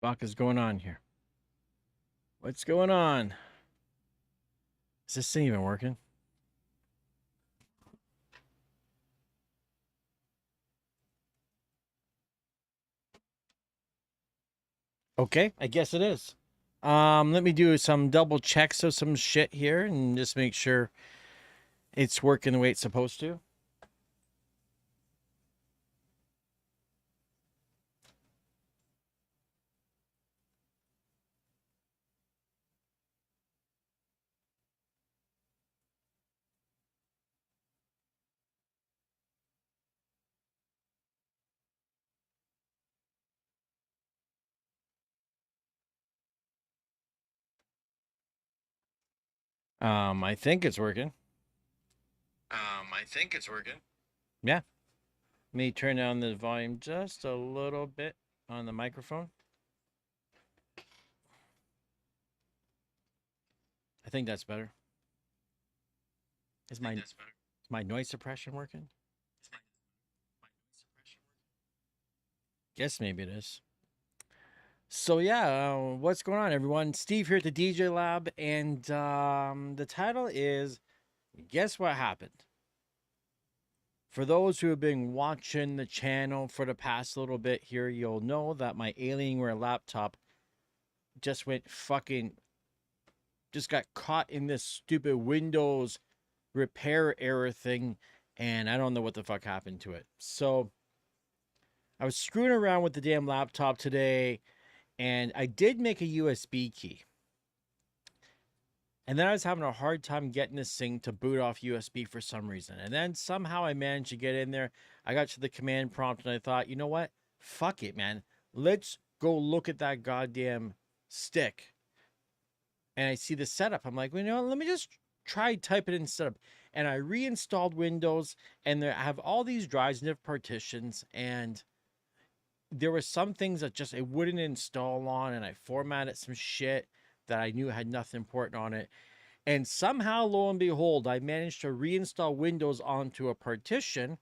Fuck is going on here? What's going on? Is this thing even working? Okay, I guess it is. Let me do some double checks of some shit here and just make sure it's working the way it's supposed to. I think it's working. I think it's working. Yeah. Let me turn down the volume just a little bit on the microphone. I think that's better. Is I think my that's better. my noise suppression working? Is my noise suppression working? Guess maybe it is. So yeah, what's going on, everyone? Steve here at the TheDjLab, and the title is "Guess What Happened." For those who have been watching the channel for the past little bit here, you'll know that my Alienware laptop just went fucking, just got caught in this stupid Windows repair error thing, and I don't know what the fuck happened to it. So I was screwing around with the damn laptop today, and I did make a USB key. And then I was having a hard time getting this thing to boot off USB for some reason. And then somehow I managed to get in there. I got to the command prompt and I thought, you know what? Fuck it, man. Let's go look at that goddamn stick. And I see the setup. I'm like, well, you know what? Let me just try typing in setup. And I reinstalled Windows, and I have all these drives and different partitions. And there were some things that just it wouldn't install on. And I formatted some shit that I knew had nothing important on it. And somehow, lo and behold, I managed to reinstall Windows onto a partition,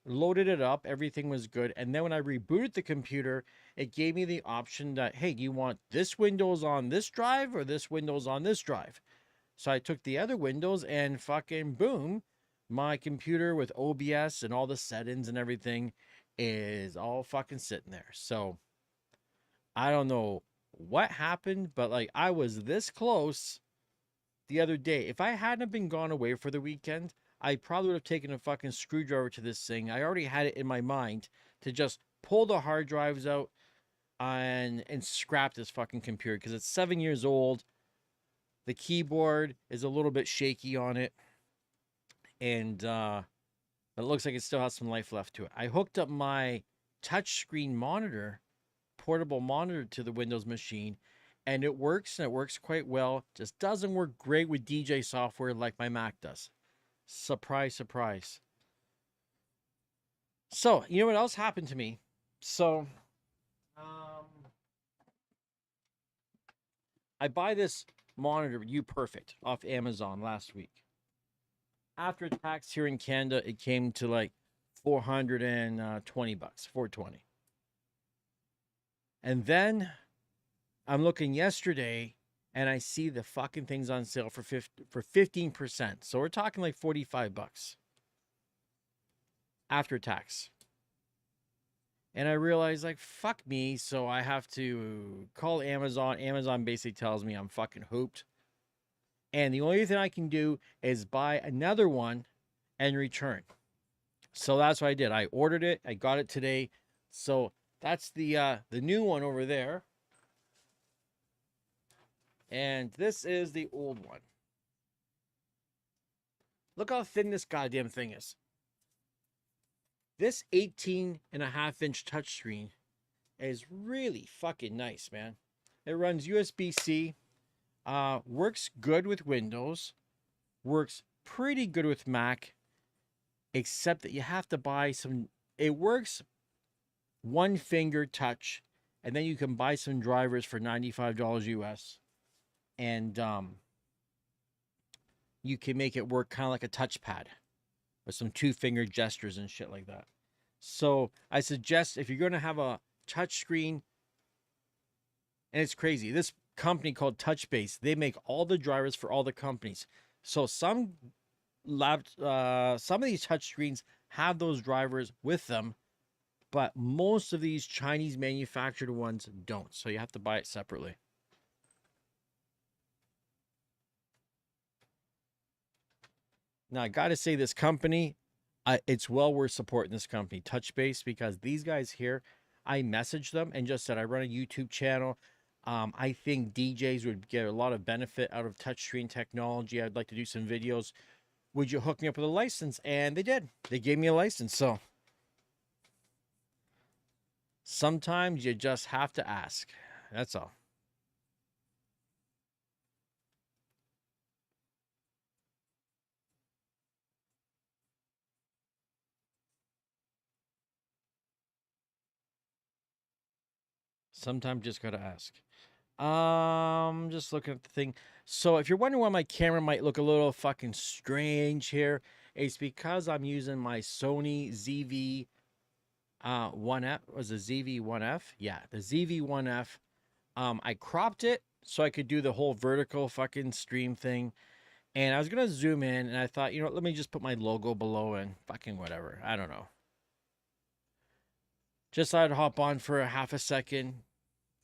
loaded it up, everything was good. And then when I rebooted the computer, it gave me the option that, hey, do you want this Windows on this drive or this Windows on this drive? So I took the other Windows and fucking boom, my computer with OBS and all the settings and everything is all fucking sitting there. So I don't know what happened, but like I was this close the other day. If I hadn't been gone away for the weekend, I probably would have taken a fucking screwdriver to this thing. I already had it in my mind to just pull the hard drives out and scrap this fucking computer because it's 7 years old. The keyboard is a little bit shaky on it, and it looks like it still has some life left to it. I hooked up my touchscreen monitor, portable monitor, to the Windows machine, and it works, and it works quite well. Just doesn't work great with DJ software like my Mac does. Surprise, surprise. So, you know what else happened to me? So, um, I buy this monitor, U Perfect, off Amazon last week. After tax here in Canada, it came to like 420 bucks, 420. And then I'm looking yesterday and I see the fucking things on sale for 15%. So we're talking like 45 bucks after tax. And I realized, like, fuck me. So I have to call Amazon. Amazon basically tells me I'm fucking hooped. And the only thing I can do is buy another one and return. So that's what I did. I ordered it. I got it today. So that's the new one over there. And this is the old one. Look how thin this goddamn thing is. This 18.5-inch touchscreen is really fucking nice, man. It runs USB-C, works good with Windows, works pretty good with Mac, except that you have to buy some. It works one finger touch, and then you can buy some drivers for $95 US, and you can make it work kind of like a touchpad with some two-finger gestures and shit like that. So I suggest if you're going to have a touchscreen And it's crazy. This company called Touchbase, they make all the drivers for all the companies. So some of these touchscreens have those drivers with them, but most of these Chinese manufactured ones don't. So you have to buy it separately. Now, I got to say, this company, it's well worth supporting this company, Touchbase, because these guys here, I messaged them and just said, I run a YouTube channel. I think DJs would get a lot of benefit out of touchscreen technology. I'd like to do some videos. Would you hook me up with a license? And they did. They gave me a license. So sometimes you just have to ask. That's all. Sometimes just gotta ask. Just looking at the thing. So if you're wondering why my camera might look a little fucking strange here, it's because I'm using my Sony ZV 1F. Was the ZV-1F? Yeah, the ZV-1F. I cropped it so I could do the whole vertical fucking stream thing. And I was gonna zoom in, and I thought, you know what, let me just put my logo below and fucking whatever. I don't know. Just thought I'd hop on for a half a second.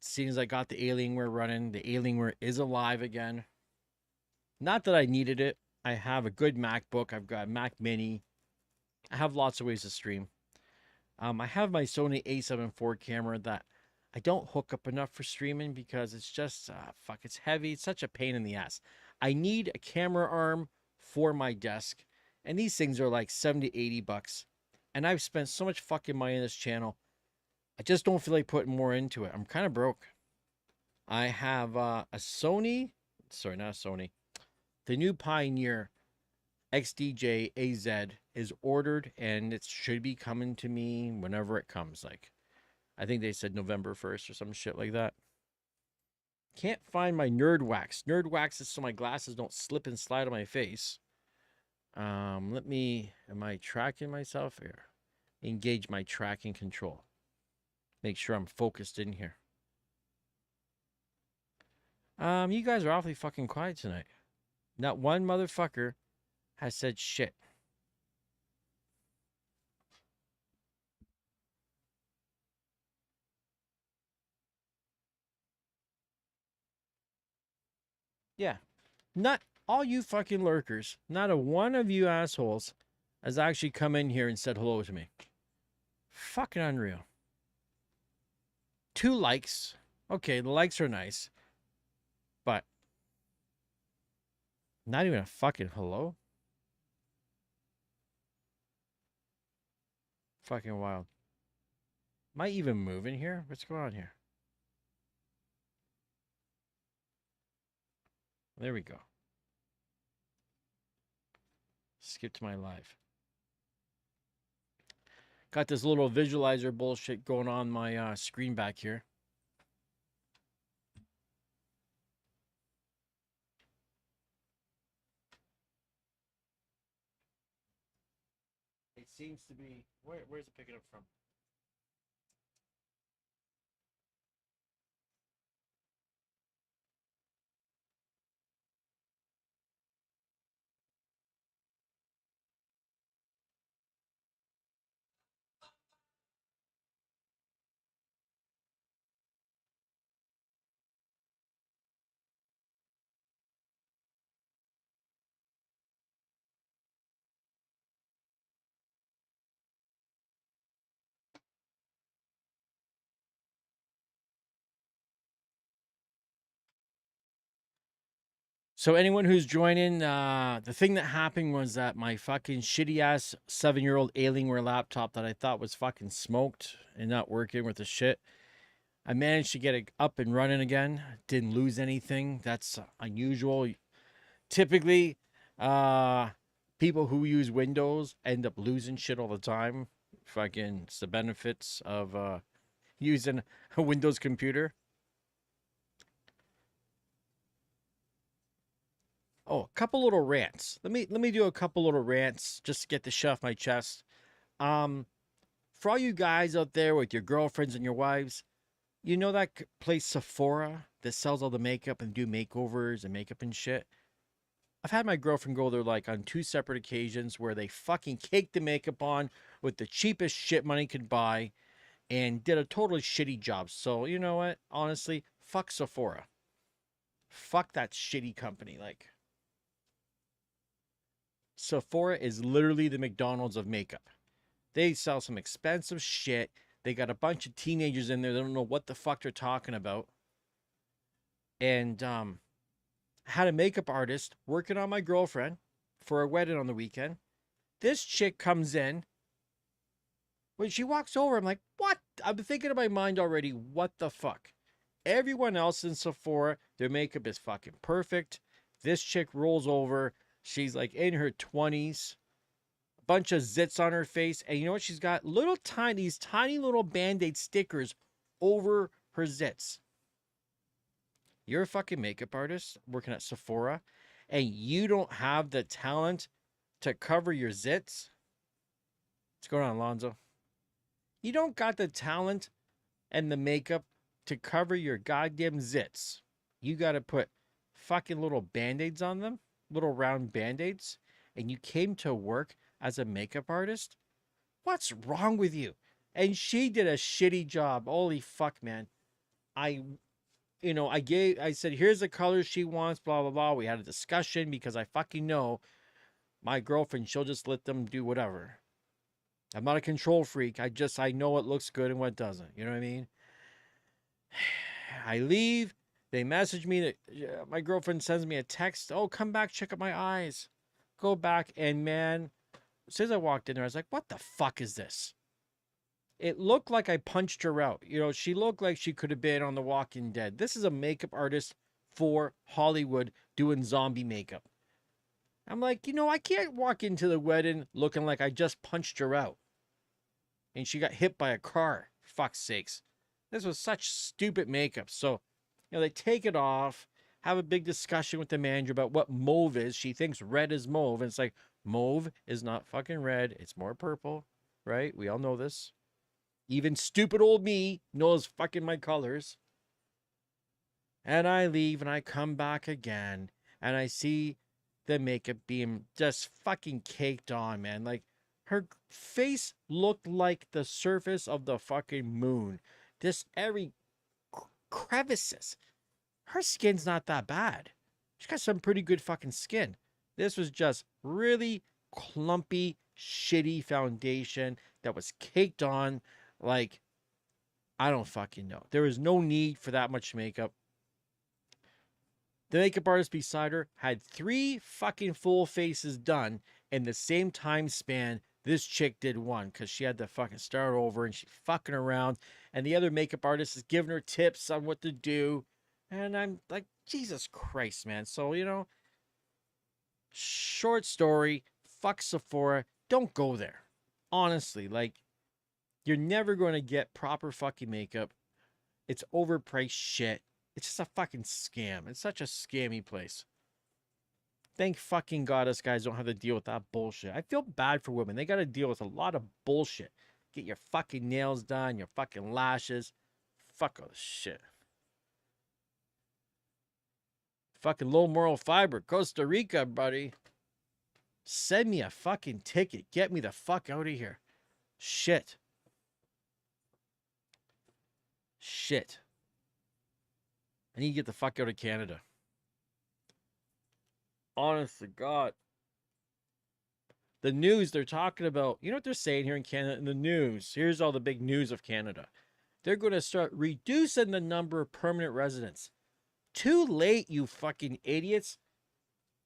Seeing as I got the Alienware running, the Alienware is alive again. Not that I needed it. I have a good MacBook. I've got a Mac Mini. I have lots of ways to stream. I have my Sony a7 IV camera that I don't hook up enough for streaming because it's just, it's heavy. It's such a pain in the ass. I need a camera arm for my desk, and these things are like 70, 80 bucks. And I've spent so much fucking money on this channel. I just don't feel like putting more into it. I'm kind of broke. I have a Sony, sorry, not a Sony. The new Pioneer XDJ AZ is ordered, and it should be coming to me whenever it comes. Like, I think they said November 1st or some shit like that. Can't find my Nerd Wax. Nerd Wax is so my glasses don't slip and slide on my face. Am I tracking myself here? Engage my tracking control. Make sure I'm focused in here. You guys are awfully fucking quiet tonight. Not one motherfucker has said shit. Yeah. Not all you fucking lurkers. Not a one of you assholes has actually come in here and said hello to me. Fucking unreal. 2 likes. Okay, the likes are nice. But not even a fucking hello? Fucking wild. Am I even moving here? What's going on here? There we go. Skip to my live. Got this little visualizer bullshit going on my screen back here. It seems to be... Where's it picking up from? So anyone who's joining, the thing that happened was that my fucking shitty ass 7-year-old Alienware laptop that I thought was fucking smoked and not working with the shit. I managed to get it up and running again. Didn't lose anything. That's unusual. Typically, people who use Windows end up losing shit all the time. Fucking, it's the benefits of using a Windows computer. Oh, a couple little rants. Let me do a couple little rants just to get the shit off my chest. Um, for all you guys out there with your girlfriends and your wives, you know that place Sephora? that sells all the makeup and do makeovers and makeup and shit. I've had my girlfriend go there like on 2 separate occasions where they fucking caked the makeup on with the cheapest shit money could buy and did a totally shitty job. So, you know what? Honestly, fuck Sephora. Fuck that shitty company. Like, Sephora is literally the McDonald's of makeup. They sell some expensive shit. They got a bunch of teenagers in there that don't know what the fuck they're talking about. And had a makeup artist working on my girlfriend for a wedding on the weekend. This chick comes in. When she walks over, I'm like, what? I'm thinking in my mind already, what the fuck? Everyone else in Sephora, their makeup is fucking perfect. This chick rolls over. She's like in her 20s. A bunch of zits on her face. And you know what? She's got these tiny little Band-Aid stickers over her zits. You're a fucking makeup artist working at Sephora and you don't have the talent to cover your zits? What's going on, Alonzo? You don't got the talent and the makeup to cover your goddamn zits. You got to put fucking little Band-Aids on them, little round Band-Aids, and you came to work as a makeup artist? What's wrong with you? And she did a shitty job. Holy fuck, man. I said, here's the colors she wants, blah, blah, blah. We had a discussion because I fucking know my girlfriend, she'll just let them do whatever. I'm not a control freak. I know what looks good and what doesn't. You know what I mean? I leave. They message me that my girlfriend sends me a text. Oh, come back, check out my eyes. Go back. And man, as soon as I walked in there, I was like, what the fuck is this? It looked like I punched her out. You know, she looked like she could have been on The Walking Dead. This is a makeup artist for Hollywood doing zombie makeup. I'm like, I can't walk into the wedding looking like I just punched her out. And she got hit by a car. Fuck's sakes. This was such stupid makeup. So, they take it off, have a big discussion with the manager about what mauve is. She thinks red is mauve. And it's like, mauve is not fucking red. It's more purple, right? We all know this. Even stupid old me knows fucking my colors. And I leave and I come back again and I see the makeup being just fucking caked on, man. Like, her face looked like the surface of the fucking moon. Just every crevices. Her skin's not that bad. She's got some pretty good fucking skin. This was just really clumpy, shitty foundation that was caked on. Like, I don't fucking know. There was no need for that much makeup. The makeup artist beside her had 3 fucking full faces done in the same time span this chick did one, because she had to fucking start over and she fucking around. And the other makeup artist is giving her tips on what to do. And I'm like, Jesus Christ, man. So, short story, fuck Sephora. Don't go there. Honestly, like, you're never going to get proper fucking makeup. It's overpriced shit. It's just a fucking scam. It's such a scammy place. Thank fucking God us guys don't have to deal with that bullshit. I feel bad for women. They got to deal with a lot of bullshit. Get your fucking nails done, your fucking lashes. Fuck all this shit. Fucking low moral fiber. Costa Rica, buddy. Send me a fucking ticket. Get me the fuck out of here. Shit. I need to get the fuck out of Canada. Honest to God. The news they're talking about, you know what they're saying here in Canada in the news? Here's all the big news of Canada. They're going to start reducing the number of permanent residents. Too late, you fucking idiots.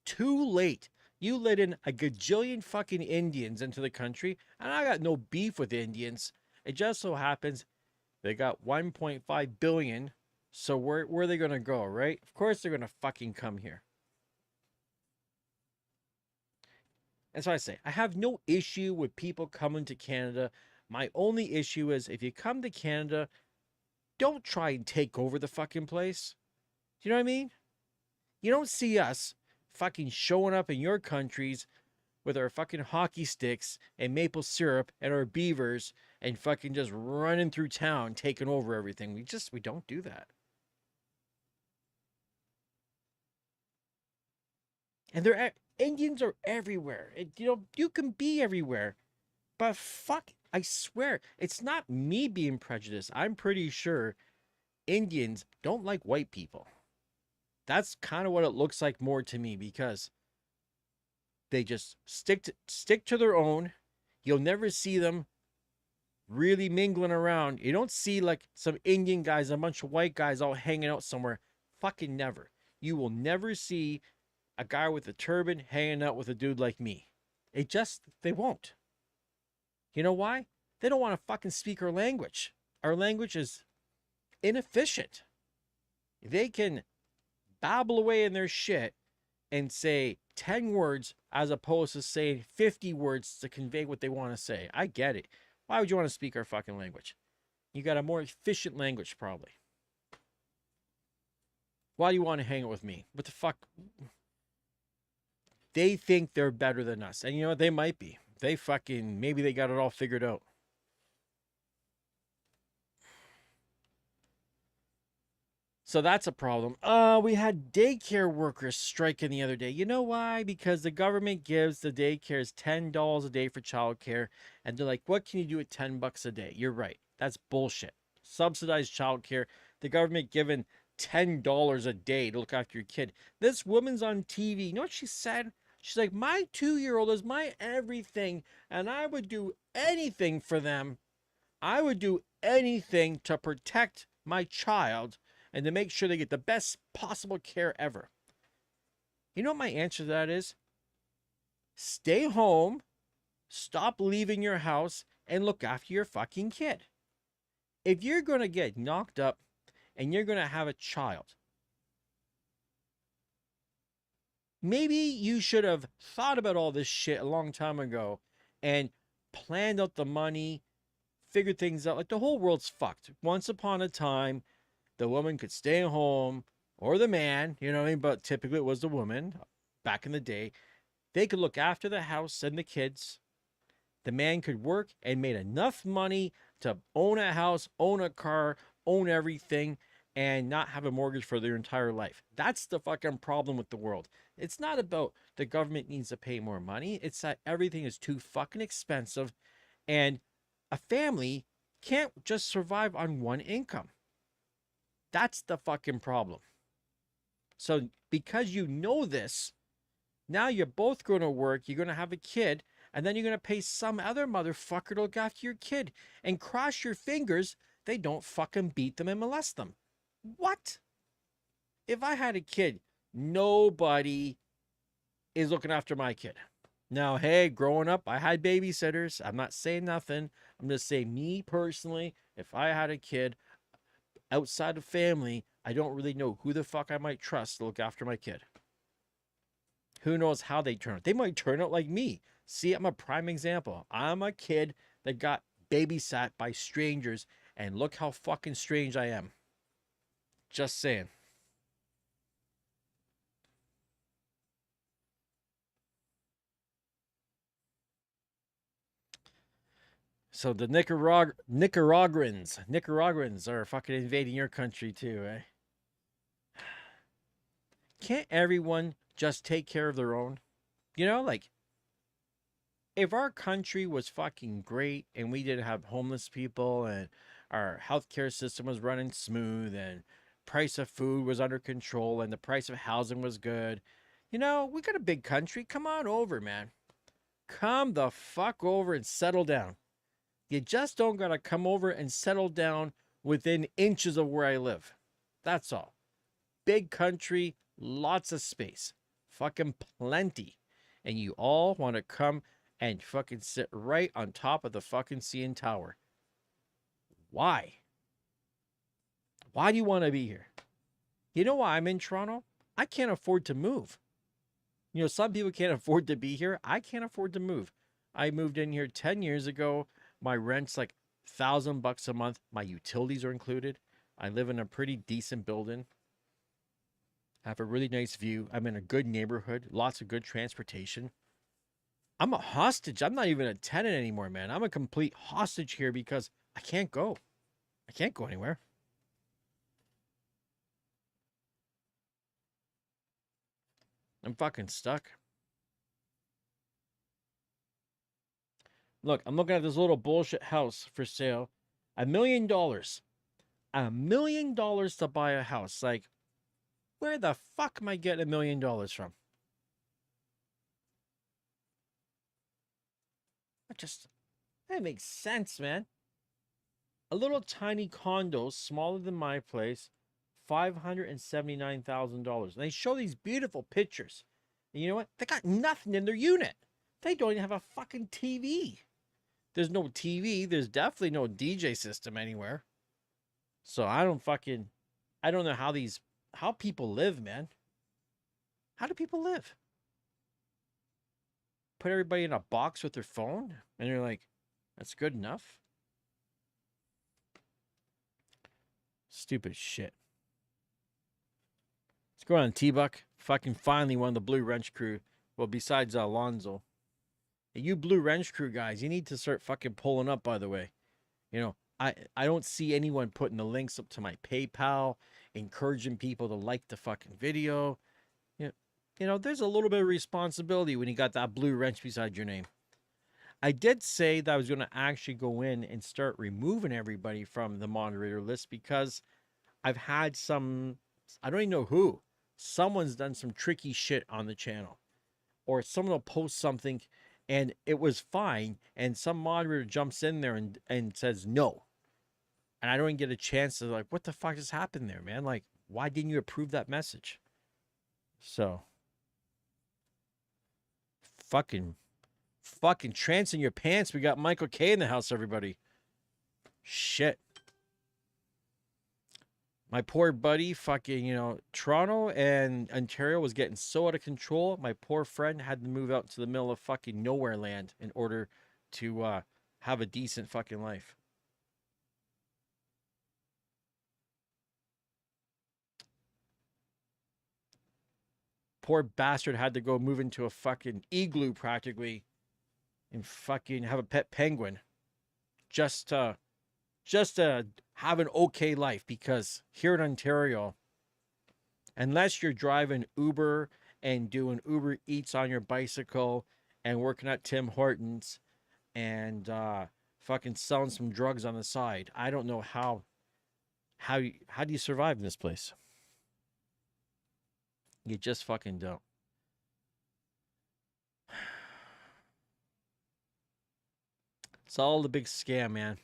Too late. You let in a gajillion fucking Indians into the country, and I got no beef with Indians. It just so happens they got 1.5 billion. So where are they going to go, right? Of course they're going to fucking come here. That's why I say I have no issue with people coming to Canada. My only issue is if you come to Canada, don't try and take over the fucking place. Do you know what I mean? You don't see us fucking showing up in your countries with our fucking hockey sticks and maple syrup and our beavers and fucking just running through town taking over everything. We don't do that. And Indians are everywhere. You can be everywhere. But fuck, I swear, it's not me being prejudiced. I'm pretty sure Indians don't like white people. That's kind of what it looks like more to me because they just stick to their own. You'll never see them really mingling around. You don't see like some Indian guys, a bunch of white guys all hanging out somewhere. Fucking never. You will never see a guy with a turban hanging out with a dude like me. They won't. You know why? They don't want to fucking speak our language. Our language is inefficient. They can babble away in their shit and say 10 words as opposed to saying 50 words to convey what they want to say. I get it. Why would you want to speak our fucking language? You got a more efficient language, probably. Why do you want to hang out with me? What the fuck? They think they're better than us. And you know what? They might be. Maybe they got it all figured out. So that's a problem. We had daycare workers striking the other day. You know why? Because the government gives the daycares $10 a day for childcare, and they're like, "What can you do with $10 a day?" You're right. That's bullshit. Subsidized childcare. The government giving $10 a day to look after your kid. This woman's on TV. You know what she said? She's like, "My 2-year-old is my everything, and I would do anything for them. I would do anything to protect my child and to make sure they get the best possible care ever." You know what my answer to that is? Stay home, stop leaving your house, and look after your fucking kid. If you're going to get knocked up and you're going to have a child, maybe you should have thought about all this shit a long time ago and planned out the money, figured things out. Like the whole world's fucked. Once upon a time, the woman could stay home, or the man, you know what I mean? But typically it was the woman back in the day. They could look after the house and the kids. The man could work and made enough money to own a house, own a car, own everything, and not have a mortgage for their entire life. That's the fucking problem with the world. It's not about the government needs to pay more money. It's that everything is too fucking expensive, and a family can't just survive on one income. That's the fucking problem. So because you know this, now you're both going to work, you're going to have a kid, and then you're going to pay some other motherfucker to look after your kid, and cross your fingers they don't fucking beat them and molest them. What? If I had a kid, nobody is looking after my kid. Now, hey, growing up, I had babysitters. I'm not saying nothing. I'm just saying, me personally, if I had a kid outside of family, I don't really know who the fuck I might trust to look after my kid. Who knows how they turn out? They might turn out like me. See, I'm a prime example. I'm a kid that got babysat by strangers, and look how fucking strange I am. Just saying. So the Nicaraguans are fucking invading your country too, eh? Can't everyone just take care of their own? You know, like, if our country was fucking great and we didn't have homeless people and our healthcare system was running smooth and price of food was under control and the price of housing was good, you know, we got a big country. Come on over, man. Come the fuck over and settle down. You just don't gotta come over and settle down within inches of where I live. That's all. Big country, lots of space. Fucking plenty. And you all want to come and fucking sit right on top of the fucking CN Tower. Why? Why do you want to be here? You know why I'm in Toronto? I can't afford to move. You know, some people can't afford to be here. I can't afford to move. I moved in here 10 years ago. My rent's like $1,000 a month. My utilities are included. I live in a pretty decent building. I have a really nice view. I'm in a good neighborhood. Lots of good transportation. I'm a hostage. I'm not even a tenant anymore, man. I'm a complete hostage here because I can't go. I can't go anywhere. I'm fucking stuck. Look, I'm looking at this little bullshit house for sale. $1 million. $1 million to buy a house. Like, where the fuck am I getting $1 million from? That makes sense, man. A little tiny condo, smaller than my place, $579,000. And they show these beautiful pictures. And you know what? They got nothing in their unit. They don't even have a fucking TV. There's no TV. There's definitely no DJ system anywhere. So I don't know how people live, man. How do people live? Put everybody in a box with their phone and you're like, that's good enough? Stupid shit. Let's go on, T-Buck. Fucking finally won the Blue Wrench crew. Well, besides Alonzo. Hey, you Blue Wrench crew guys, you need to start fucking pulling up, by the way. You know, I don't see anyone putting the links up to my PayPal, encouraging people to like the fucking video. You know, there's a little bit of responsibility when you got that blue wrench beside your name. I did say that I was going to actually go in and start removing everybody from the moderator list because I've had I don't even know who. Someone's done some tricky shit on the channel. Or someone will post something and it was fine. And some moderator jumps in there and says no. And I don't even get a chance to like, what the fuck just happened there, man? Like, why didn't you approve that message? So, fucking trance in your pants. We got Michael K in the house, everybody. Shit. My poor buddy, fucking, Toronto and Ontario was getting so out of control. My poor friend had to move out to the middle of fucking nowhere land in order to have a decent fucking life. Poor bastard had to go move into a fucking igloo practically and fucking have a pet penguin just to have an okay life, because here in Ontario, unless you're driving Uber and doing Uber Eats on your bicycle and working at Tim Hortons and fucking selling some drugs on the side, I don't know how do you survive in this place? You just fucking don't. It's all the big scam, man.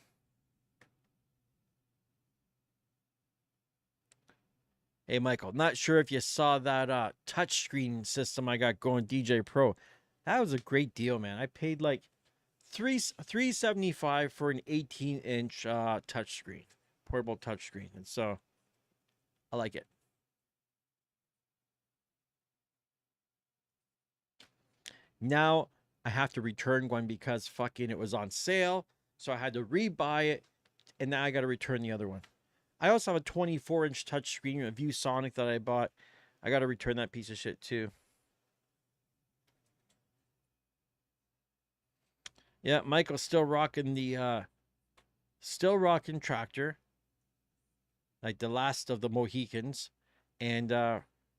Hey, Michael, not sure if you saw that touchscreen system I got going, DJ Pro. That was a great deal, man. I paid like $375 for an 18-inch touchscreen, portable touchscreen, and so I like it. Now I have to return one because fucking it was on sale, so I had to rebuy it, and now I got to return the other one. I also have a 24-inch touchscreen, a ViewSonic that I bought. I got to return that piece of shit too. Yeah, Michael's still rocking the tractor, like the last of the Mohicans, and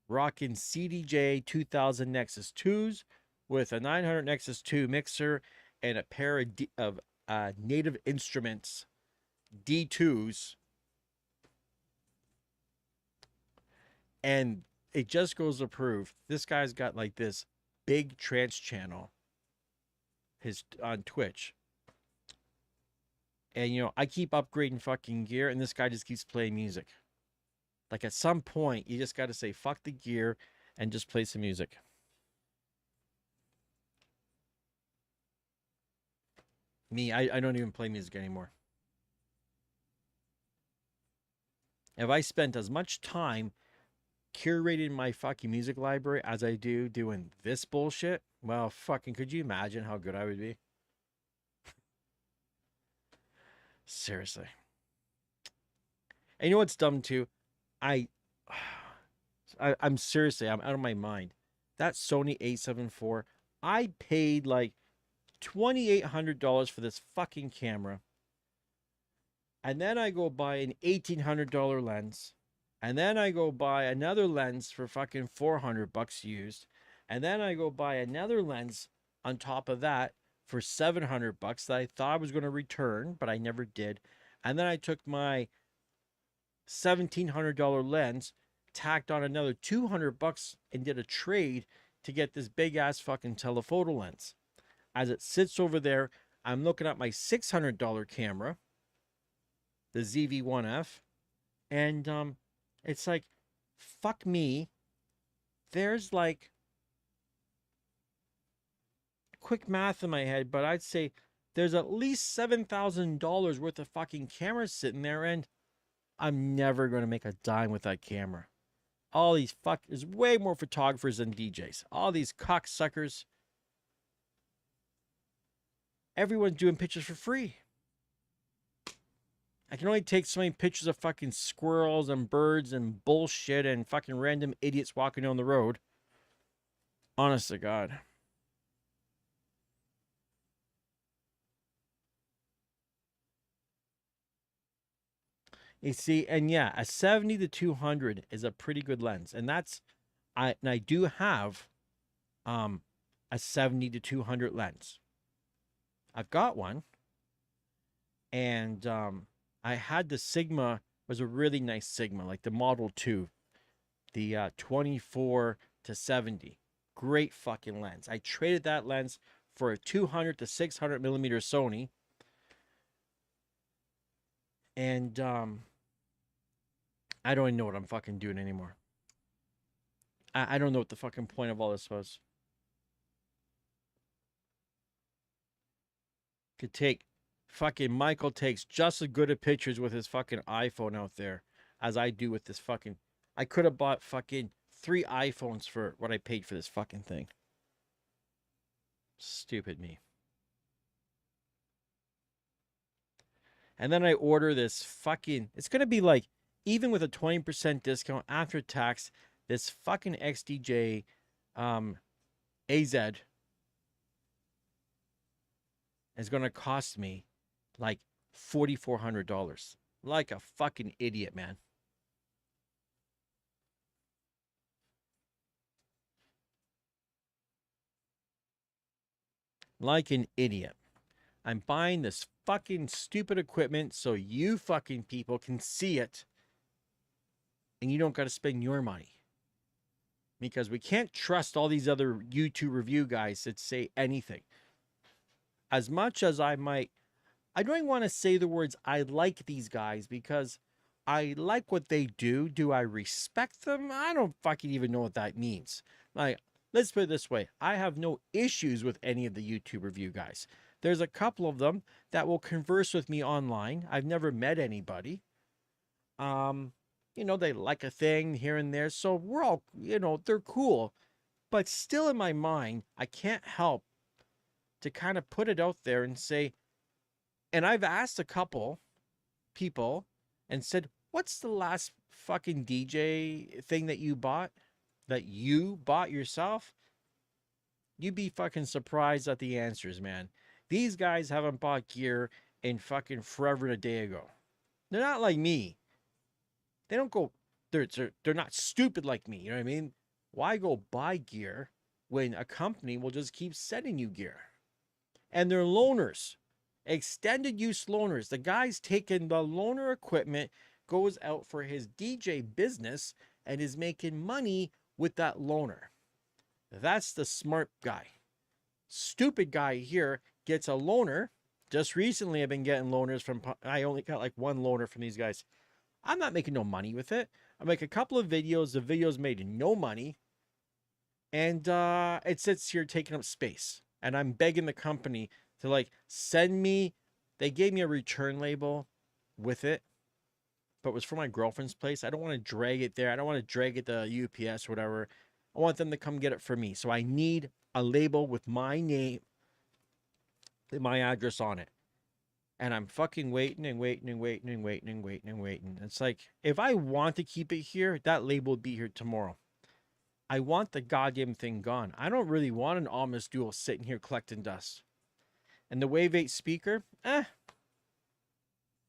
rocking CDJ 2000 Nexus 2s with a 900 Nexus 2 mixer and a pair of Native Instruments D2s. And it just goes to prove this guy's got like this big trance channel on Twitch. And I keep upgrading fucking gear and this guy just keeps playing music. Like at some point you just got to say fuck the gear and just play some music. Me, I don't even play music anymore. If I spent as much time curating my fucking music library as I do doing this bullshit, well, fucking could you imagine how good I would be? Seriously. And you know what's dumb too? I'm seriously, I'm out of my mind. That Sony A7 IV, I paid like $2,800 for this fucking camera. And then I go buy an $1,800 lens. And then I go buy another lens for fucking $400 used. And then I go buy another lens on top of that for $700 that I thought I was going to return, but I never did. And then I took my $1,700 lens, tacked on another $200 and did a trade to get this big ass fucking telephoto lens. As it sits over there, I'm looking at my $600 camera, the ZV-1F, and it's like, fuck me. There's like quick math in my head, but I'd say there's at least $7,000 worth of fucking cameras sitting there, and I'm never going to make a dime with that camera. All these there's way more photographers than DJs. All these cocksuckers. Everyone's doing pictures for free. I can only take so many pictures of fucking squirrels and birds and bullshit and fucking random idiots walking down the road. Honest to God. You see, and yeah, a 70 to 200 is a pretty good lens. And I do have a 70 to 200 lens. I've got one. And I had the Sigma, was a really nice Sigma, like the Model 2, the 24 to 70. Great fucking lens. I traded that lens for a 200 to 600 millimeter Sony. And I don't even know what I'm fucking doing anymore. I don't know what the fucking point of all this was. Could take fucking Michael takes just as good of pictures with his fucking iPhone out there as I do with this fucking. I could have bought fucking 3 iPhones for what I paid for this fucking thing. Stupid me. And then I order this fucking. It's gonna be like, even with a 20% discount after tax, this fucking XDJ AZ is gonna cost me like $4,400. Like a fucking idiot, man. Like an idiot. I'm buying this fucking stupid equipment so you fucking people can see it and you don't got to spend your money. Because we can't trust all these other YouTube review guys that say anything. As much as I don't even want to say the words I like these guys, because I like what they do. Do I respect them? I don't fucking even know what that means. Like, let's put it this way. I have no issues with any of the YouTube review guys. There's a couple of them that will converse with me online. I've never met anybody. They like a thing here and there. So we're all, they're cool. But still in my mind, I can't help to kind of put it out there and say, and I've asked a couple people and said, what's the last fucking DJ thing that you bought? That you bought yourself? You'd be fucking surprised at the answers, man. These guys haven't bought gear in fucking forever and a day ago. They're not like me. They don't go, they're not stupid like me, you know what I mean? Why go buy gear when a company will just keep sending you gear? And they're loaners. Extended use loaners. The guy's taking the loaner equipment, goes out for his DJ business, and is making money with that loaner. That's the smart guy. Stupid guy here gets a loaner. Just recently I've been getting loaners I only got like one loaner from these guys. I'm not making no money with it. I make a couple of videos. The videos made no money. And it sits here taking up space. And I'm begging the company to like send me. They gave me a return label with it, but it was for my girlfriend's place. I don't want to drag it there. I don't want to drag it to UPS or whatever. I want them to come get it for me. So I need a label with my name and my address on it. And I'm fucking waiting and waiting and waiting and waiting and waiting and waiting. It's like, if I want to keep it here, that label will be here tomorrow. I want the goddamn thing gone. I don't really want an Almas Dual sitting here collecting dust. And the Wave 8 speaker,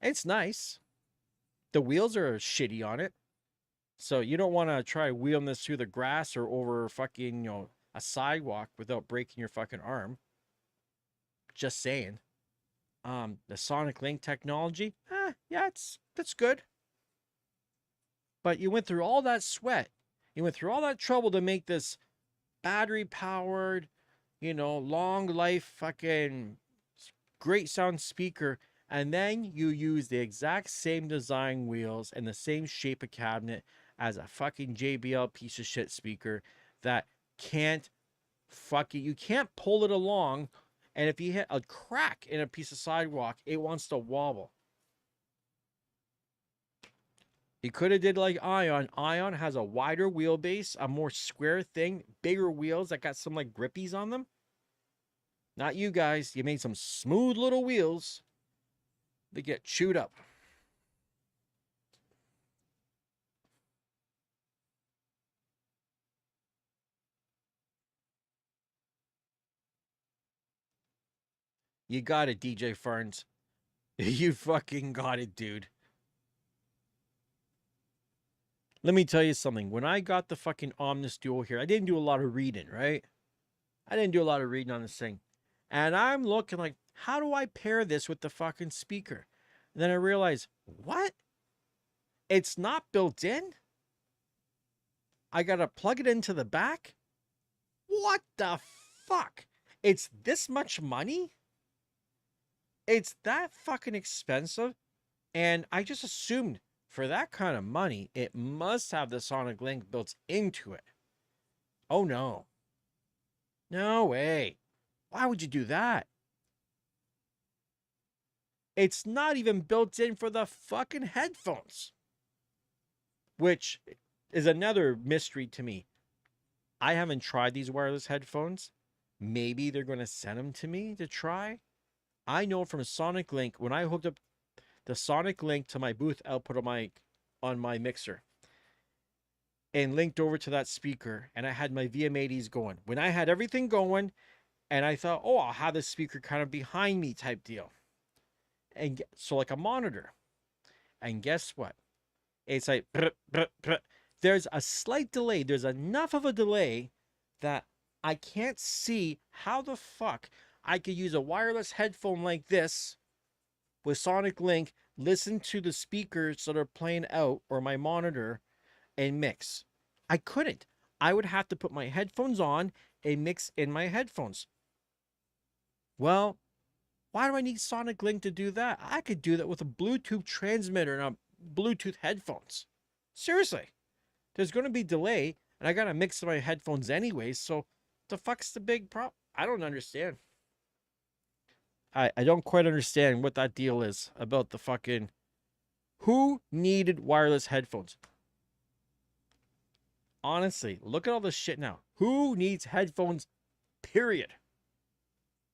it's nice. The wheels are shitty on it. So you don't want to try wheeling this through the grass or over fucking, a sidewalk without breaking your fucking arm. Just saying. The Sonic Link technology, yeah, that's good. But you went through all that sweat. You went through all that trouble to make this battery powered, long life fucking great sound speaker. And then you use the exact same design wheels and the same shape of cabinet as a fucking JBL piece of shit speaker that can't you can't pull it along. And if you hit a crack in a piece of sidewalk, it wants to wobble. You could have did like Ion. Ion has a wider wheelbase, a more square thing, bigger wheels that got some like grippies on them. Not you guys. You made some smooth little wheels that get chewed up. You got it, DJ Ferns. You fucking got it, dude. Let me tell you something. When I got the fucking Omnis Duo here, I didn't do a lot of reading, right? I didn't do a lot of reading on this thing. And I'm looking like, how do I pair this with the fucking speaker? And then I realized, what? It's not built in? I gotta plug it into the back? What the fuck? It's this much money? It's that fucking expensive? And I just assumed for that kind of money, it must have the Sonic Link built into it. Oh no. No way. Why would you do that? It's not even built in for the fucking headphones. Which is another mystery to me. I haven't tried these wireless headphones. Maybe they're going to send them to me to try. I know from Sonic Link, when I hooked up the Sonic Link to my booth output on my mixer and linked over to that speaker, and I had my VM80s going. When I had everything going, and I thought, oh, I'll have this speaker kind of behind me type deal. And so like a monitor. And guess what? It's like, there's a slight delay. There's enough of a delay that I can't see how the fuck I could use a wireless headphone like this with Sonic Link, listen to the speakers that are playing out or my monitor and mix. I couldn't. I would have to put my headphones on and mix in my headphones. Well, why do I need Sonic Link to do that? I could do that with a Bluetooth transmitter and a Bluetooth headphones. Seriously. There's going to be delay, and I got to mix my headphones anyways, so the fuck's the big problem? I don't understand. I don't quite understand what that deal is about the fucking... Who needed wireless headphones? Honestly, look at all this shit now. Who needs headphones, period?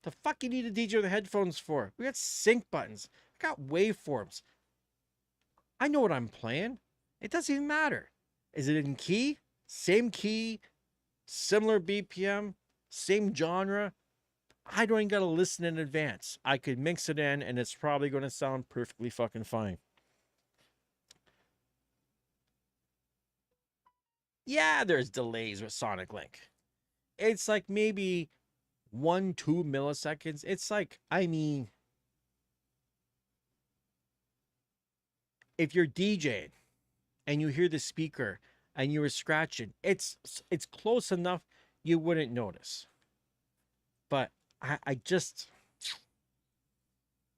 The fuck you need a DJ with the headphones for? We got sync buttons. I got waveforms. I know what I'm playing. It doesn't even matter. Is it in key? Same key, similar BPM, same genre. I don't even gotta listen in advance. I could mix it in and it's probably gonna sound perfectly fucking fine. Yeah, there's delays with Sonic Link. It's like maybe 1-2 milliseconds. It's like, I mean, if you're DJing and you hear the speaker and you were scratching, it's close enough you wouldn't notice. But I just,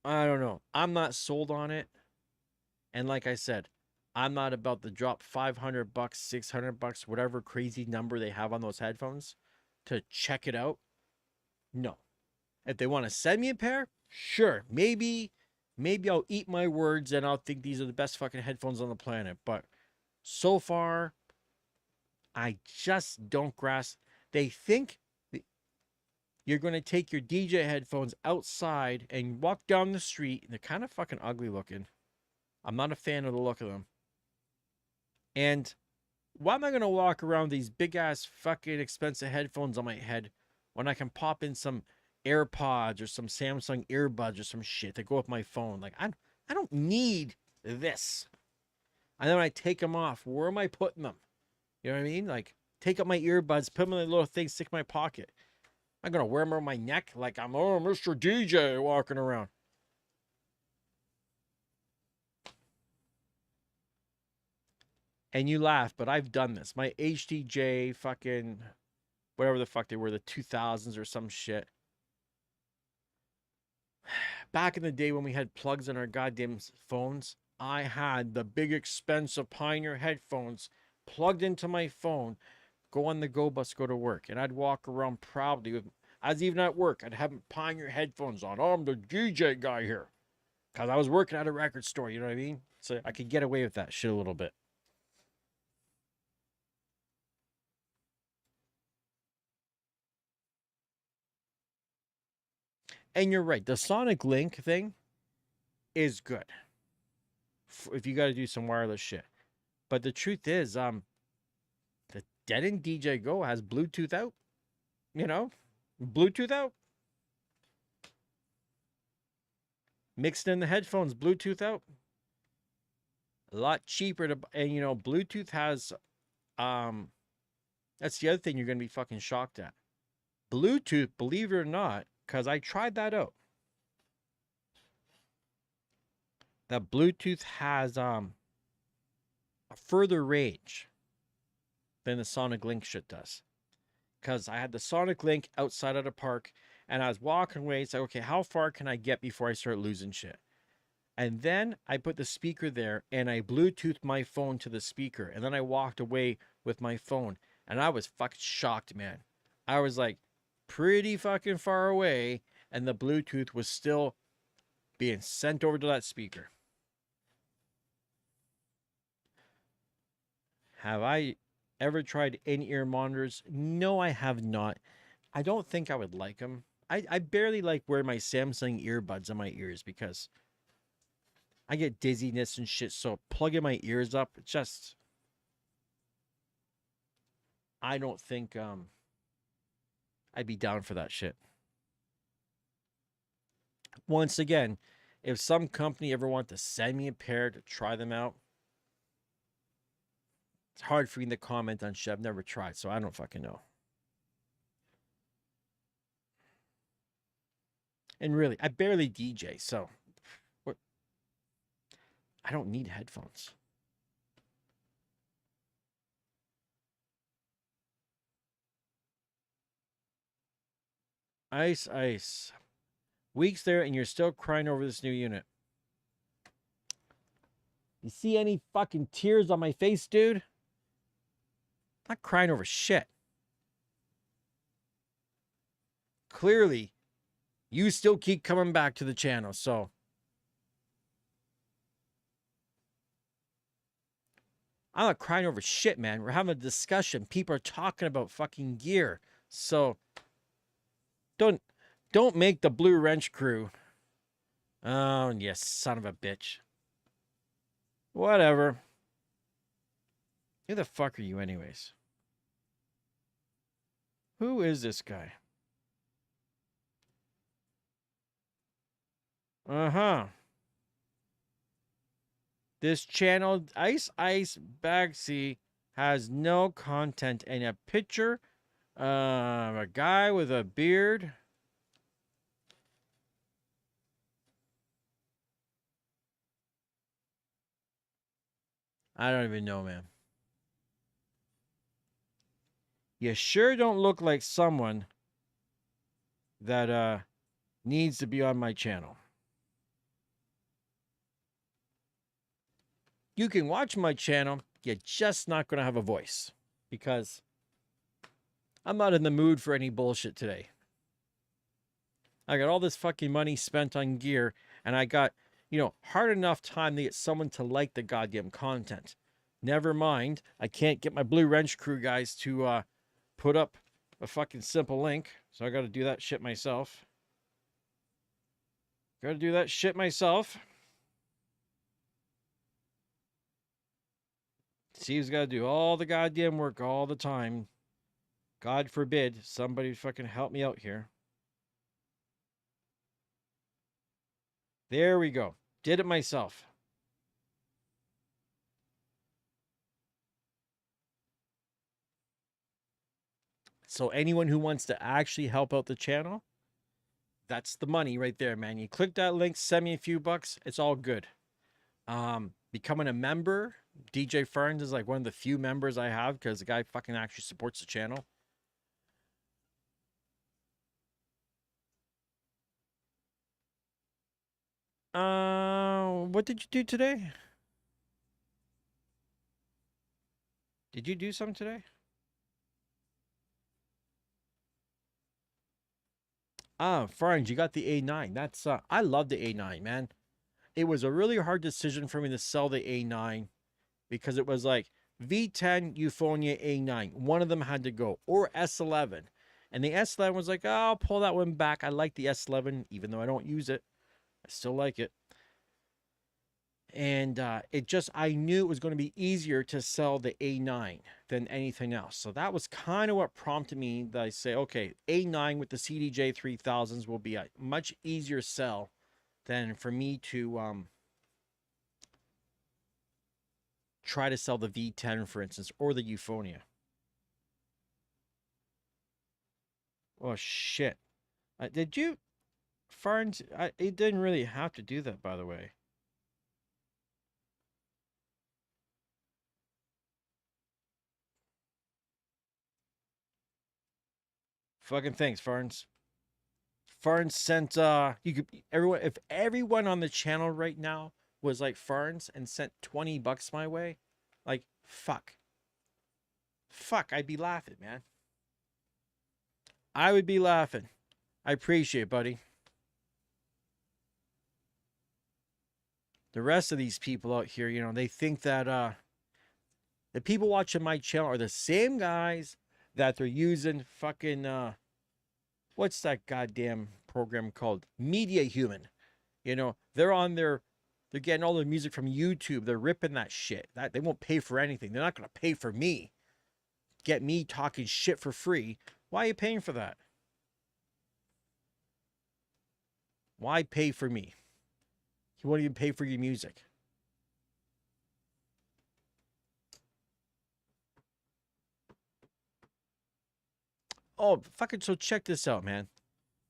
I don't know. I'm not sold on it. And like I said, I'm not about to drop $500, $600, whatever crazy number they have on those headphones to check it out. No. If they want to send me a pair, sure. Maybe I'll eat my words and I'll think these are the best fucking headphones on the planet. But so far, I just don't grasp. They think you're going to take your DJ headphones outside and walk down the street. They're kind of fucking ugly looking. I'm not a fan of the look of them. And why am I going to walk around these big ass fucking expensive headphones on my head when I can pop in some AirPods or some Samsung earbuds or some shit to go with my phone? Like, I don't need this. And then when I take them off, where am I putting them? You know what I mean? Like, take out my earbuds, put them in a little thing, stick in my pocket. I'm gonna wear them around my neck like I'm Mr. DJ walking around. And you laugh, but I've done this. My HDJ fucking whatever the fuck they were, the 2000s or some shit. Back in the day when we had plugs in our goddamn phones, I had the big expensive Pioneer headphones plugged into my phone, go on the go bus, go to work. And I'd walk around proudly with, I was even at work, I'd have Pioneer headphones on. Oh, I'm the DJ guy here. Because I was working at a record store, you know what I mean? So I could get away with that shit a little bit. And you're right, the Sonic Link thing is good if you got to do some wireless shit. But the truth is, the Denon DJ Go has Bluetooth out. You know, Bluetooth out. Mixed in the headphones, Bluetooth out. A lot cheaper to, and you know, Bluetooth has, that's the other thing you're gonna be fucking shocked at. Bluetooth, believe it or not, because I tried that out. That Bluetooth has a further range than the Sonic Link shit does. Because I had the Sonic Link outside of the park, and I was walking away. It's like, okay, how far can I get before I start losing shit? And then I put the speaker there, and I Bluetoothed my phone to the speaker, and then I walked away with my phone, and I was fucking shocked, man. I was like pretty fucking far away, and the Bluetooth was still being sent over to that speaker. Have I ever tried in-ear monitors? No, I have not. I don't think I would like them. I barely like wearing my Samsung earbuds in my ears because I get dizziness and shit. So plugging my ears up, just, I don't think I'd be down for that shit. Once again, if some company ever wants to send me a pair to try them out, it's hard for me to comment on shit I've never tried, so I don't fucking know. And really, I barely DJ, so what? I don't need headphones. Ice, ice. Weeks there, and you're still crying over this new unit. You see any fucking tears on my face, dude? I'm not crying over shit. Clearly, you still keep coming back to the channel, so I'm not crying over shit, man. We're having a discussion. People are talking about fucking gear. So don't make the Blue Wrench crew. Oh, yes, son of a bitch. Whatever. Who the fuck are you anyways? Who is this guy? Uh-huh. This channel, Ice Ice Bagsy, has no content and a picture of a guy with a beard. I don't even know, man. You sure don't look like someone that needs to be on my channel. You can watch my channel, you're just not going to have a voice because I'm not in the mood for any bullshit today. I got all this fucking money spent on gear, and I got, you know, hard enough time to get someone to like the goddamn content. Never mind, I can't get my Blue Wrench crew guys to put up a fucking simple link, so I got to do that shit myself. Got to do that shit myself. Steve's got to do all the goddamn work all the time. God forbid somebody fucking help me out here. There we go. Did it myself. So anyone who wants to actually help out the channel, that's the money right there, man. You click that link, send me a few bucks, it's all good. Becoming a member, DJ Ferns is like one of the few members I have because the guy fucking actually supports the channel. What did you do today? Did you do something today? Ferns, you got the A9. That's I love the A9, man. It was a really hard decision for me to sell the A9 because it was like V10, Euphonia, A9. One of them had to go, or S11. And the S11 was like, oh, I'll pull that one back. I like the S11, even though I don't use it. I still like it. And it just, I knew it was going to be easier to sell the A9 than anything else. So that was kind of what prompted me that I say, okay, A9 with the CDJ 3000s will be a much easier sell than for me to try to sell the V10, for instance, or the Euphonia. Oh, shit. Did you, Farns? It didn't really have to do that, by the way. Fucking thanks, Farns. Farns sent you could everyone if everyone on the channel right now was like Farns and sent $20 my way, like fuck. Fuck, I'd be laughing, man. I would be laughing. I appreciate it, buddy. The rest of these people out here, they think that the people watching my channel are the same guys that they're using fucking what's that goddamn program called? Media Human. They're on they're getting all the music from YouTube. They're ripping that shit. That they won't pay for anything. They're not gonna pay for me. Get me talking shit for free. Why are you paying for that? Why pay for me? You won't even pay for your music. Oh, fucking so check this out, man.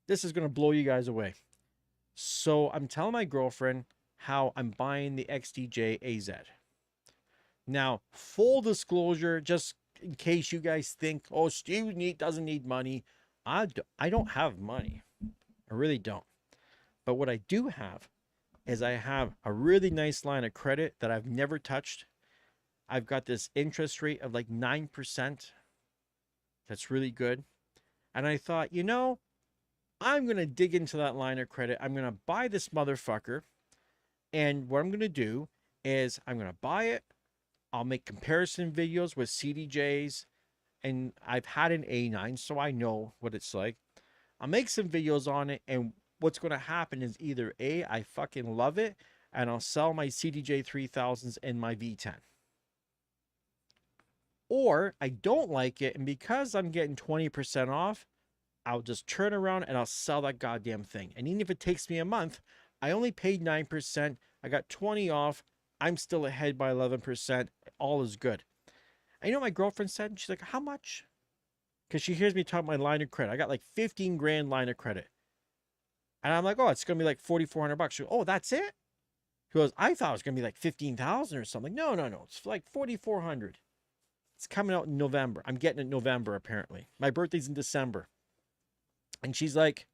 This is gonna blow you guys away. So I'm telling my girlfriend how I'm buying the XDJ AZ. Now, full disclosure, just in case you guys think, oh, Steve doesn't need money. I don't have money. I really don't. But what I do have is I have a really nice line of credit that I've never touched. I've got this interest rate of like 9%. That's really good. And I thought, I'm going to dig into that line of credit. I'm going to buy this motherfucker. And what I'm going to do is I'm going to buy it. I'll make comparison videos with CDJs. And I've had an A9, so I know what it's like. I'll make some videos on it. And what's going to happen is either A, I fucking love it, and I'll sell my CDJ 3000s and my V10. Or I don't like it, and because I'm getting 20% off, I'll just turn around and I'll sell that goddamn thing. And even if it takes me a month, I only paid 9%. I got 20 off. I'm still ahead by 11%. All is good. And you know what my girlfriend said? She's like, how much? Because she hears me talk my line of credit. I got like 15 grand line of credit. And I'm like, oh, it's going to be like 4,400 bucks. She goes, oh, that's it? She goes, I thought it was going to be like 15,000 or something. No. It's like 4,400. It's coming out in November. I'm getting it in November, apparently. My birthday's in December. And she's like,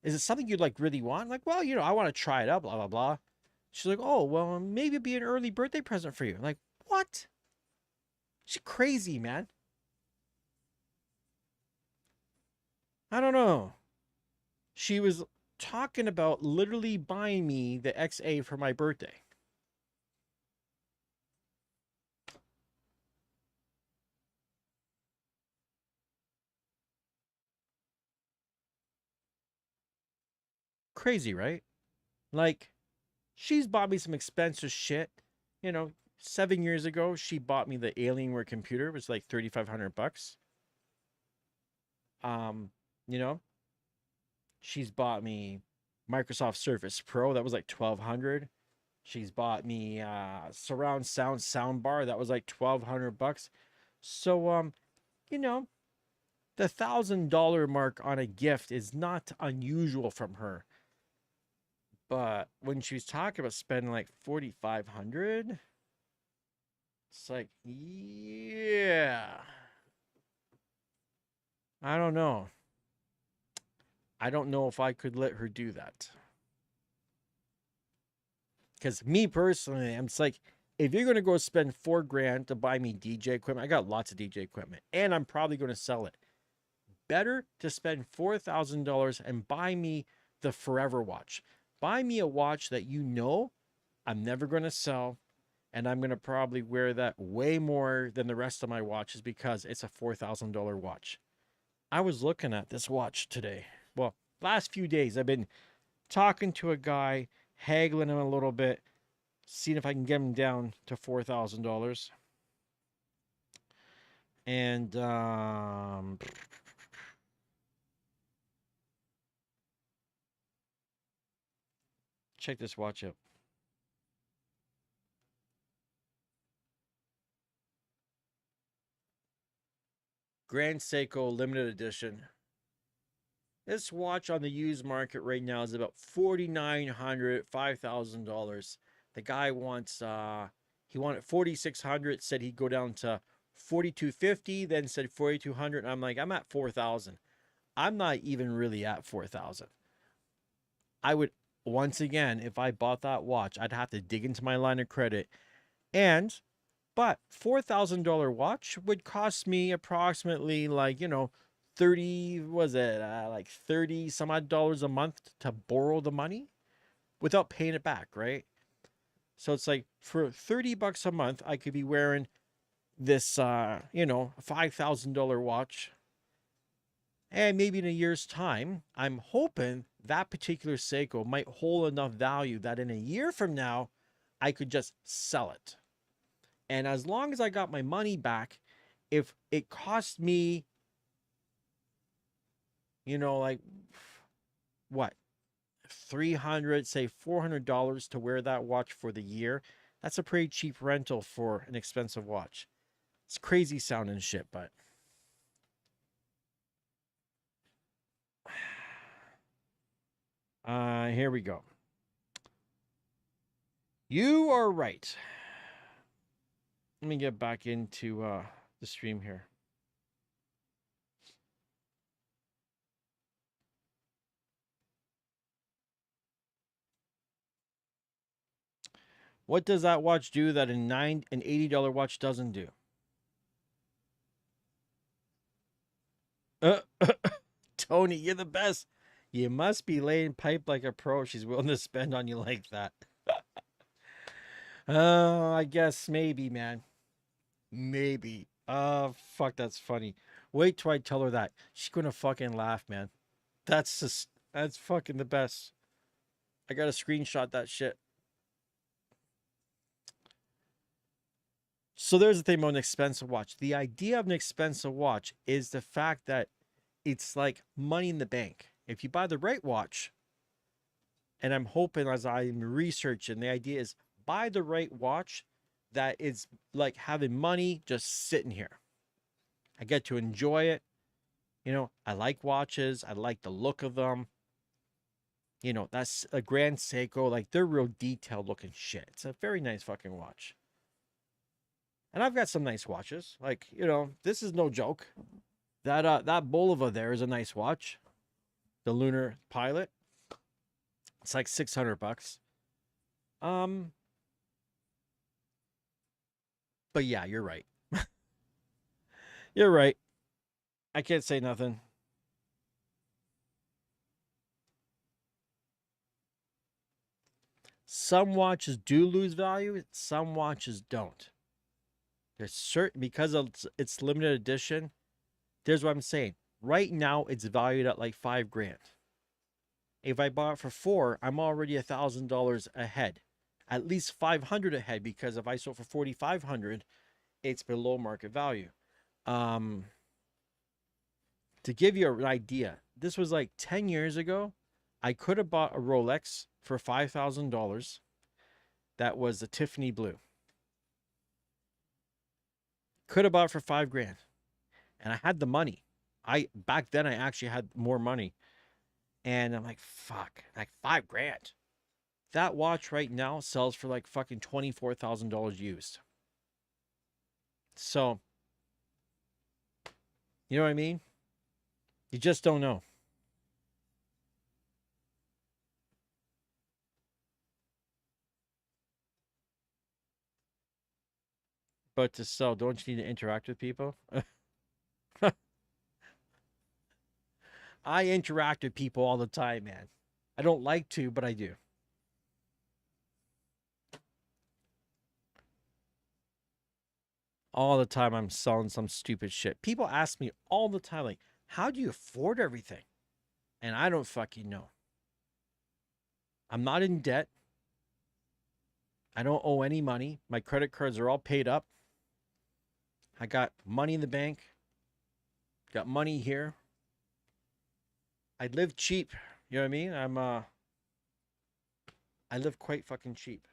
is it something you'd like really want? I'm like, well, I want to try it out, blah, blah, blah. She's like, oh, well, maybe it'd be an early birthday present for you. I'm like, what? She's crazy, man. I don't know. She was talking about literally buying me the XA for my birthday. Crazy, right? Like, she's bought me some expensive shit. 7 years ago, she bought me the Alienware computer. It was like 3,500 bucks. You know, she's bought me Microsoft Surface Pro. That was like 1,200. She's bought me surround sound bar. That was like 1,200 bucks. So, you know, The $1,000 mark on a gift is not unusual from her. But when she was talking about spending like 4,500, it's like, yeah, I don't know. I don't know if I could let her do that. Because me personally, I'm just like, if you're gonna go spend $4,000 to buy me DJ equipment, I got lots of DJ equipment, and I'm probably gonna sell it. Better to spend $4,000 and buy me the forever watch. Buy me a watch that you know I'm never gonna sell, and I'm gonna probably wear that way more than the rest of my watches because it's a $4,000 watch. I was looking at this watch today. Well, last few days I've been talking to a guy, haggling him a little bit, seeing if I can get him down to $4,000. And check this watch out. Grand Seiko limited edition. This watch on the used market right now is about $4,900, $5,000. The guy wants he wanted 4,600, said he'd go down to 4,250, then said 4,200. I'm like, I'm at 4,000. I'm not even really at 4,000. I would, once again, if I bought that watch, I'd have to dig into my line of credit. And but $4,000 watch would cost me approximately, like, 30, was it like 30 some odd dollars a month to borrow the money without paying it back, right? So it's like for $30 a month, I could be wearing this $5,000 watch. And maybe in a year's time, I'm hoping that particular Seiko might hold enough value that in a year from now, I could just sell it. And as long as I got my money back, if it cost me, like what, 300, say $400 to wear that watch for the year, that's a pretty cheap rental for an expensive watch. It's crazy sounding shit, but here we go. You are right. Let me get back into the stream here. What does that watch do that an $80 watch doesn't do? Tony, you're the best. You must be laying pipe like a pro. She's willing to spend on you like that. Oh, I guess maybe, man. Maybe. Fuck, that's funny. Wait till I tell her that. She's gonna fucking laugh, man. That's fucking the best. I gotta screenshot that shit. So there's the thing about an expensive watch. The idea of an expensive watch is the fact that it's like money in the bank. If you buy the right watch, and I'm hoping as I'm researching, the idea is buy the right watch that is like having money just sitting here. I get to enjoy it. I like watches. I like the look of them. That's a Grand Seiko. Like, they're real detailed looking shit. It's a very nice fucking watch. And I've got some nice watches. Like, this is no joke. That Bulova there is a nice watch. The Lunar Pilot. It's like $600. But yeah, you're right. You're right. I can't say nothing. Some watches do lose value, some watches don't. There's certain, because of its limited edition, there's what I'm saying. Right now, it's valued at like $5,000. If I bought it for $4,000, I'm already $1,000 ahead. At least $500 ahead, because if I sold for $4,500, it's below market value. To give you an idea, this was like 10 years ago. I could have bought a Rolex for $5,000. That was a Tiffany blue. Could have bought it for $5,000. And I had the money. Back then I actually had more money, and I'm like, fuck, like $5,000. That watch right now sells for like fucking $24,000 used. So, you know what I mean? You just don't know. But to sell, don't you need to interact with people? I interact with people all the time, man. I don't like to, but I do. All the time I'm selling some stupid shit. People ask me all the time, like, how do you afford everything? And I don't fucking know. I'm not in debt. I don't owe any money. My credit cards are all paid up. I got money in the bank. Got money here. I live cheap. You know what I mean? I live quite fucking cheap.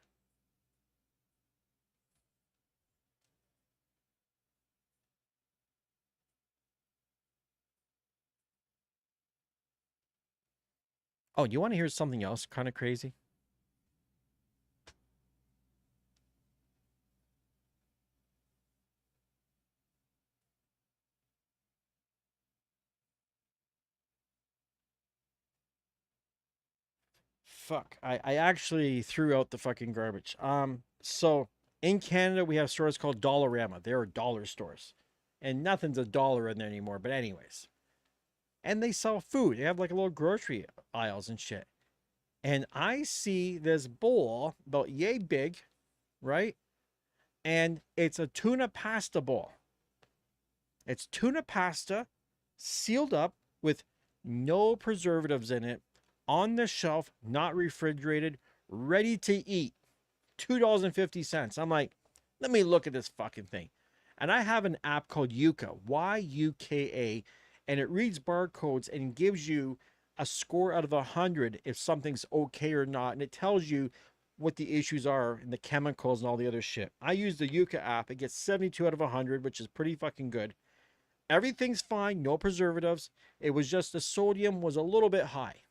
Oh, you want to hear something else kind of crazy? Fuck. I actually threw out the fucking garbage. So in Canada we have stores called Dollarama. They are dollar stores. And nothing's a dollar in there anymore. But anyways. And they sell food. They have like a little grocery aisles and shit. And I see this bowl about yay big, right? And it's a tuna pasta bowl. It's tuna pasta sealed up with no preservatives in it, on the shelf, not refrigerated, ready to eat. $2.50. I'm like, let me look at this fucking thing. And I have an app called Yuka, Yuka, and it reads barcodes and gives you a score out of 100 if something's okay or not. And it tells you what the issues are and the chemicals and all the other shit. I use the Yuka app. It gets 72 out of 100, which is pretty fucking good. Everything's fine, no preservatives. It was just the sodium was a little bit high.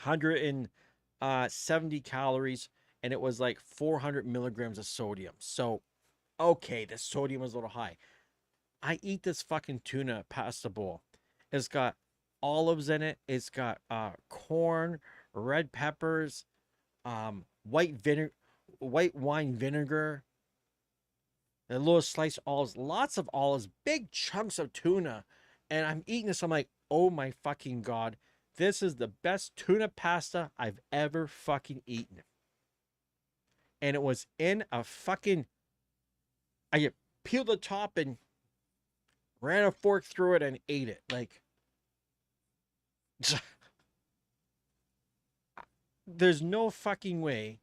170 calories, and it was like 400 milligrams of sodium. So, okay, the sodium was a little high. I eat this fucking tuna pasta bowl. It's got olives in it. It's got corn, red peppers, white wine vinegar, a little sliced olives, lots of olives, big chunks of tuna. And I'm eating this. I'm like, oh my fucking God. This is the best tuna pasta I've ever fucking eaten. And it was in a fucking. I peeled the top and ran a fork through it and ate it. Like, there's no fucking way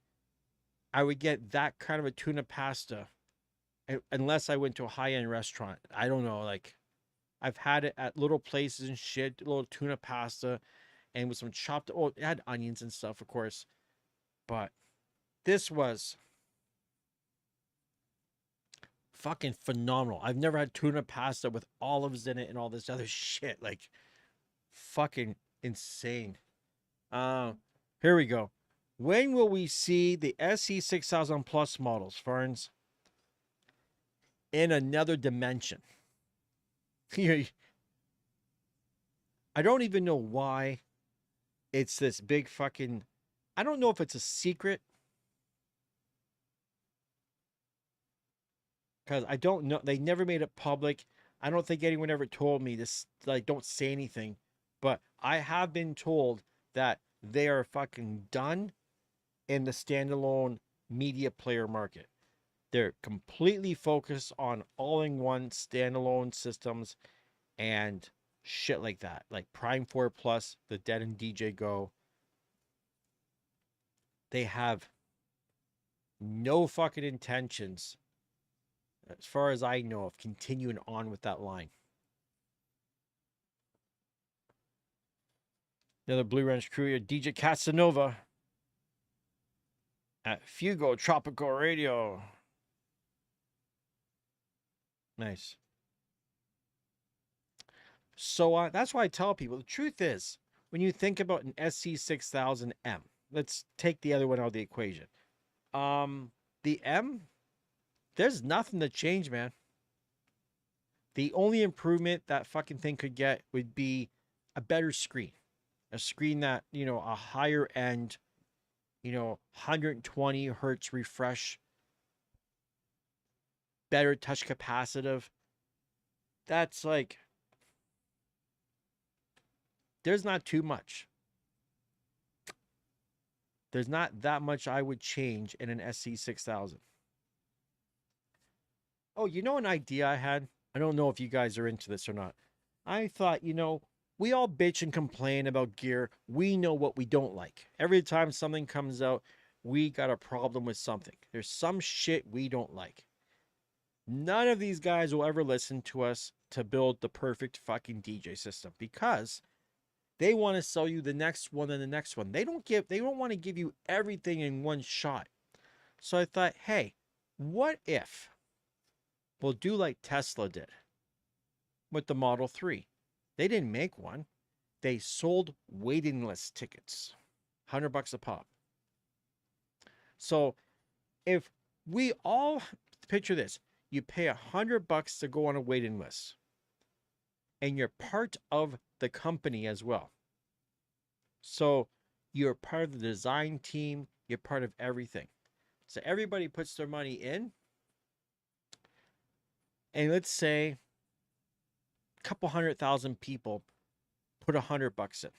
I would get that kind of a tuna pasta unless I went to a high end restaurant. I don't know. Like, I've had it at little places and shit, little tuna pasta and with some chopped, oh, it had onions and stuff, of course. But this was fucking phenomenal. I've never had tuna pasta with olives in it and all this other shit. Like, fucking insane. Uh, Here we go. When will we see the SE 6000 Plus models, Ferns, in another dimension? I don't even know why it's this big fucking. I don't know if it's a secret because I don't know. They never made it public. I don't think anyone ever told me this. Like, don't say anything. But I have been told that they are fucking done in the standalone media player market. They're completely focused on all-in-one standalone systems and shit like that, like Prime 4 Plus, the Dead and DJ Go. They have no fucking intentions, as far as I know, of continuing on with that line. Another Blue Ranch crew, DJ Casanova at Fugo Tropical Radio. Nice. So that's why I tell people the truth is when you think about an SC6000M, let's take the other one out of the equation. The M, there's nothing to change, man. The only improvement that fucking thing could get would be a better screen. A screen that, a higher end, 120 hertz refresh, better touch capacitive. That's like, there's not too much. There's not that much I would change in an SC6000. Oh, an idea I had? I don't know if you guys are into this or not. I thought, we all bitch and complain about gear. We know what we don't like. Every time something comes out, we got a problem with something. There's some shit we don't like. None of these guys will ever listen to us to build the perfect fucking DJ system because they want to sell you the next one and the next one. They don't want to give you everything in one shot. So I thought, hey, what if we'll do like Tesla did with the Model 3? They didn't make one. They sold waiting list tickets. $100 a pop. So if we all picture this, you pay $100 to go on a waiting list, and you're part of the company as well. So you're part of the design team, you're part of everything. So everybody puts their money in, and let's say a couple 100,000 people put $100 in.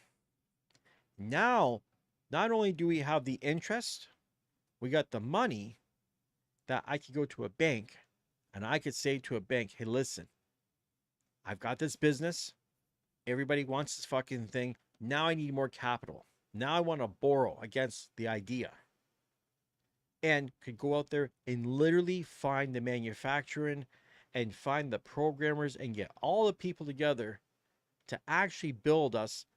Now, not only do we have the interest, we got the money that I could go to a bank and I could say to a bank, hey, listen, I've got this business. Everybody wants this fucking thing. Now I need more capital. Now I want to borrow against the idea. And could go out there and literally find the manufacturing and find the programmers and get all the people together to actually build us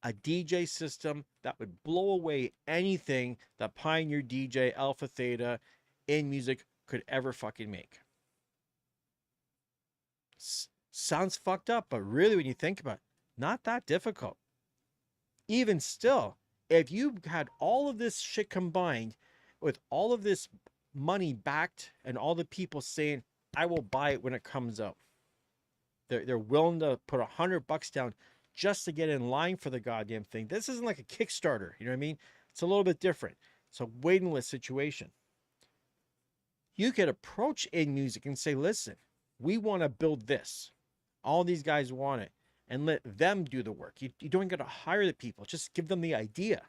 a DJ system that would blow away anything that Pioneer DJ, Alpha Theta, in music could ever fucking make. Sounds fucked up, but really when you think about it, not that difficult. Even still, if you had all of this shit combined with all of this money backed and all the people saying, I will buy it when it comes out. They're willing to put $100 down just to get in line for the goddamn thing. This isn't like a Kickstarter, you know what I mean? It's a little bit different. It's a waiting list situation. You could approach in music and say, listen, we want to build this. All these guys want it. And let them do the work. You don't got to hire the people. Just give them the idea.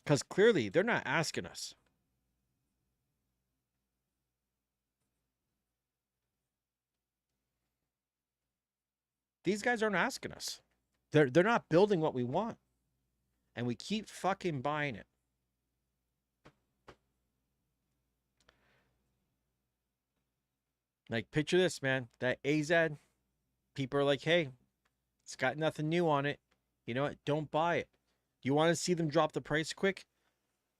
Because clearly, they're not asking us. These guys aren't asking us. They're not building what we want. And we keep fucking buying it. Like, picture this, man. That AZ, people are like, hey, it's got nothing new on it. You know what? Don't buy it. You want to see them drop the price quick?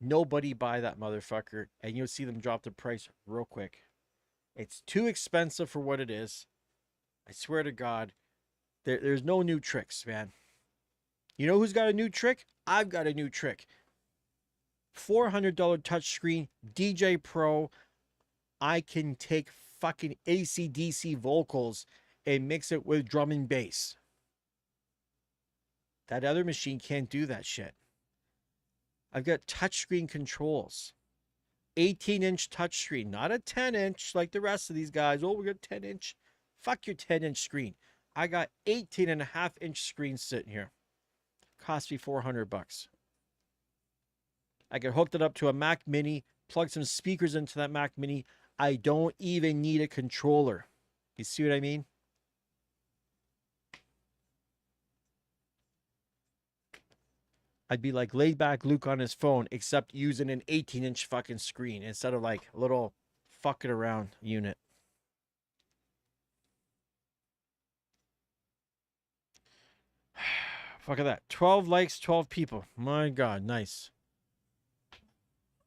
Nobody buy that motherfucker, and you'll see them drop the price real quick. It's too expensive for what it is. I swear to God, there's no new tricks, man. You know who's got a new trick? I've got a new trick. $400 touchscreen, DJ Pro. I can take fucking AC/DC vocals and mix it with drum and bass. That other machine can't do that shit. I've got touchscreen controls. 18-inch touchscreen, not a 10-inch like the rest of these guys. Oh, we got 10-inch. Fuck your 10-inch screen. I got 18.5-inch screen sitting here. Cost me $400. I can hook it up to a Mac Mini, plug some speakers into that Mac Mini. I don't even need a controller. You see what I mean? I'd be like laid back Luke on his phone, except using an 18-inch fucking screen instead of like a little fucking around unit. Fuck at that. 12 likes, 12 people. My God, nice.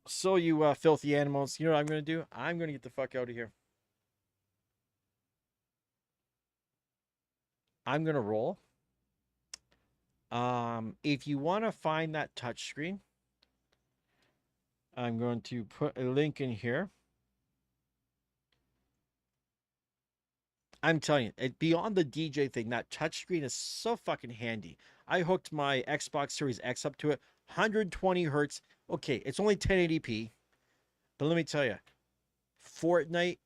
So you filthy animals, you know what I'm going to do? I'm going to get the fuck out of here. I'm gonna roll. If you want to find that touchscreen, I'm going to put a link in here. I'm telling you, beyond the DJ thing, that touchscreen is so fucking handy. I hooked my Xbox Series X up to it, 120 hertz. Okay, it's only 1080p, but let me tell you, Fortnite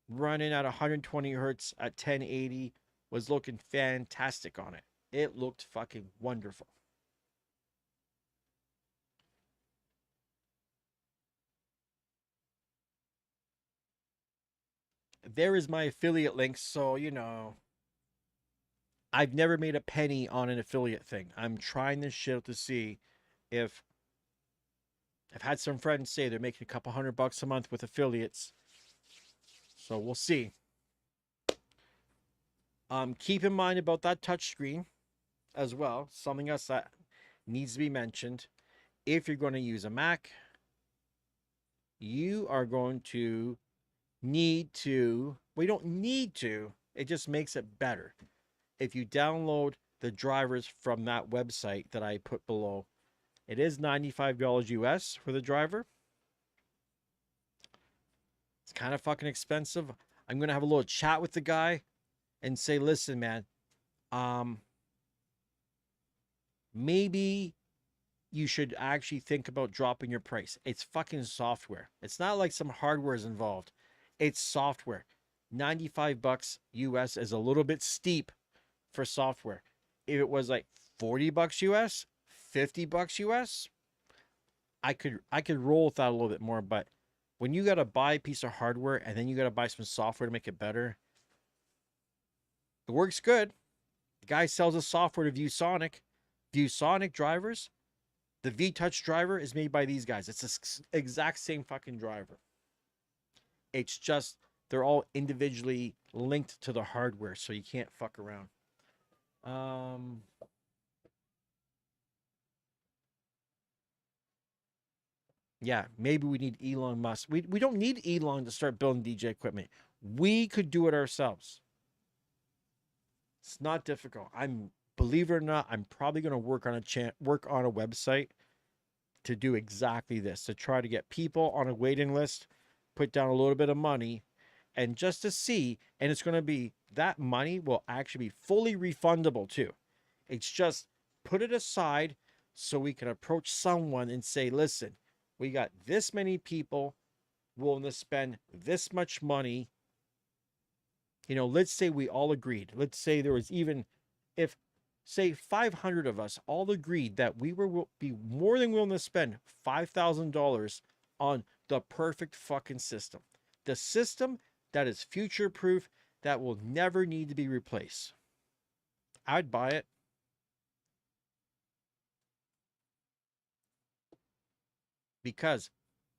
running at 120 hertz at 1080 was looking fantastic on it. It looked fucking wonderful. There is my affiliate link, so I've never made a penny on an affiliate thing. I'm trying this shit to see if I've had some friends say they're making a couple $100 a month with affiliates. So we'll see. Keep in mind about that touchscreen as well. Something else that needs to be mentioned. If you're going to use a Mac, you are going to need to, we don't need to, it just makes it better. If you download the drivers from that website that I put below, it is $95 US for the driver. It's kind of fucking expensive. I'm going to have a little chat with the guy and say, listen, man, maybe you should actually think about dropping your price. It's fucking software. It's not like some hardware is involved. It's software. $95 US is a little bit steep for software. If it was like $40 US, $50 US, I could roll with that a little bit more, but when you got to buy a piece of hardware and then you got to buy some software to make it better, it works good. The guy sells a software to ViewSonic. ViewSonic drivers, the V-Touch driver is made by these guys. It's the exact same fucking driver. It's just they're all individually linked to the hardware, so you can't fuck around. Yeah, maybe we need Elon Musk. We don't need Elon to start building DJ equipment. We could do it ourselves. It's not difficult. Believe it or not, I'm probably going to work on a website to do exactly this, to try to get people on a waiting list, put down a little bit of money, and just to see, and it's going to be, that money will actually be fully refundable too. It's just put it aside so we can approach someone and say, listen, we got this many people willing to spend this much money. Let's say we all agreed. Let's say there was even, if say 500 of us all agreed that we will be more than willing to spend $5,000 on the perfect fucking system. The system that is future proof, that will never need to be replaced. I'd buy it. Because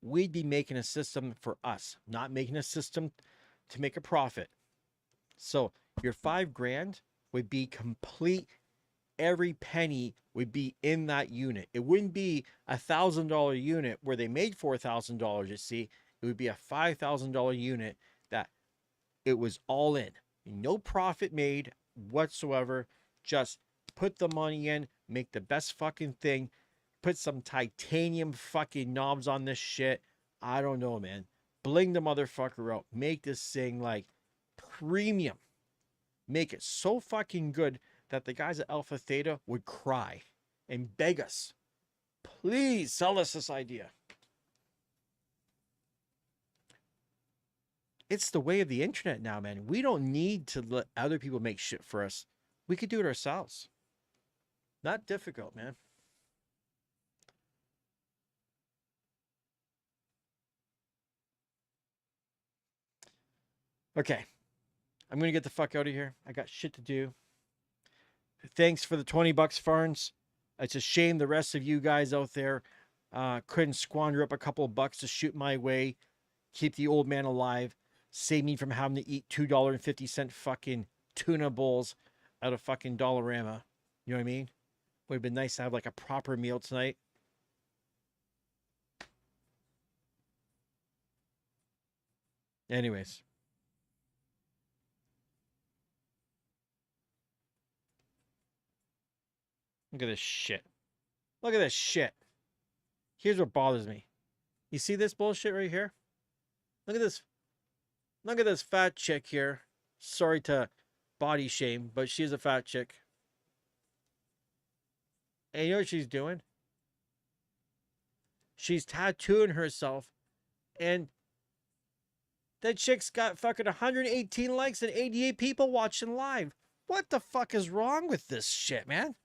we'd be making a system for us, not making a system to make a profit. So your $5,000 would be complete. Every penny would be in that unit. It wouldn't be $1,000 unit where they made $4,000. You see, it would be a $5,000 unit that it was all in. No profit made whatsoever. Just put the money in, make the best fucking thing, put some titanium fucking knobs on this shit. I don't know, man. Bling the motherfucker out. Make this thing like premium. Make it so fucking good that the guys at Alpha Theta would cry and beg us, please sell us this idea. It's the way of the internet now, man. We don't need to let other people make shit for us. We could do it ourselves. Not difficult, man. Okay. I'm going to get the fuck out of here. I got shit to do. Thanks for the $20, Farns. It's a shame the rest of you guys out there couldn't squander up a couple of bucks to shoot my way, keep the old man alive, save me from having to eat $2.50 fucking tuna bowls out of fucking Dollarama. You know what I mean? Would have been nice to have like a proper meal tonight. Anyways. Look at this shit. Look at this shit. Here's what bothers me. You see this bullshit right here? Look at this. Look at this fat chick here. Sorry to body shame, but she's a fat chick. And you know what she's doing? She's tattooing herself. And that chick's got fucking 118 likes and 88 people watching live. What the fuck is wrong with this shit, man?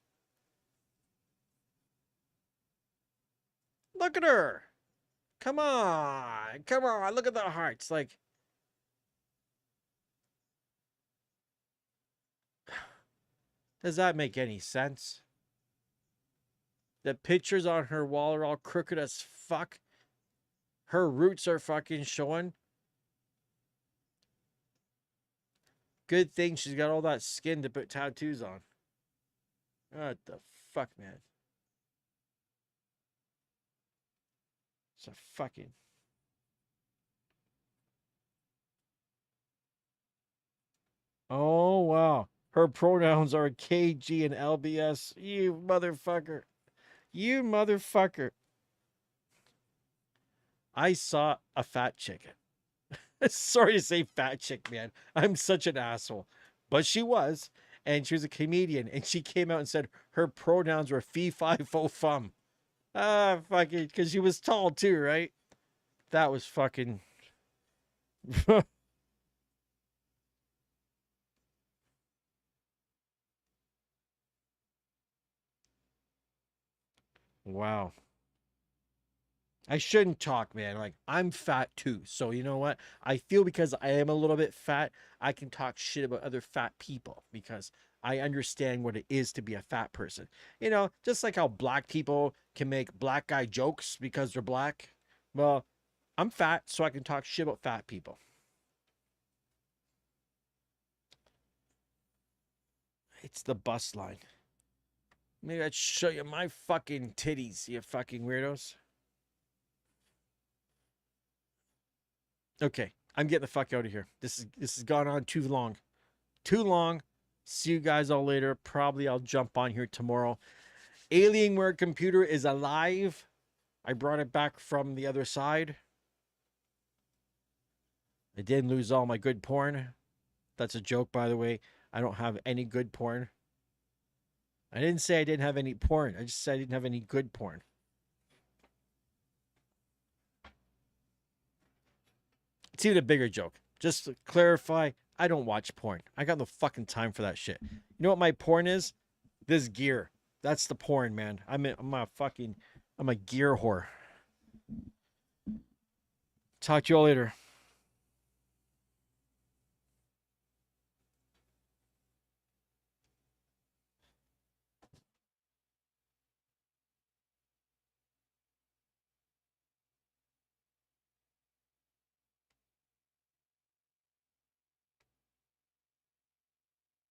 Look at her. Come on. Come on. Look at the hearts. Like, does that make any sense? The pictures on her wall are all crooked as fuck. Her roots are fucking showing. Good thing she's got all that skin to put tattoos on. What the fuck, man? It's a fucking... Oh, wow. Her pronouns are KG and LBS. You motherfucker. You motherfucker. I saw a fat chick. Sorry to say fat chick, man. I'm such an asshole. But she was. And she was a comedian. And she came out and said her pronouns were fee, fi, fo, fum. Ah, fucking. Because she was tall too, right? That was fucking... Wow. I shouldn't talk, man. Like, I'm fat too. So, you know what? I feel because I am a little bit fat, I can talk shit about other fat people because I understand what it is to be a fat person. You know, just like how black people can make black guy jokes because they're black. Well, I'm fat, so I can talk shit about fat people. It's the bus line. Maybe I'd show you my fucking titties, you fucking weirdos. Okay, I'm getting the fuck out of here. This has gone on too long. Too long. See you guys all later. Probably I'll jump on here tomorrow. Alienware computer is alive. I brought it back from the other side. I didn't lose all my good porn. That's a joke, by the way. I don't have any good porn. I didn't say I didn't have any porn. I just said I didn't have any good porn. It's even a bigger joke. Just to clarify, I don't watch porn. I got no fucking time for that shit. You know what my porn is? This gear. That's the porn, man. I'm a gear whore. Talk to you all later.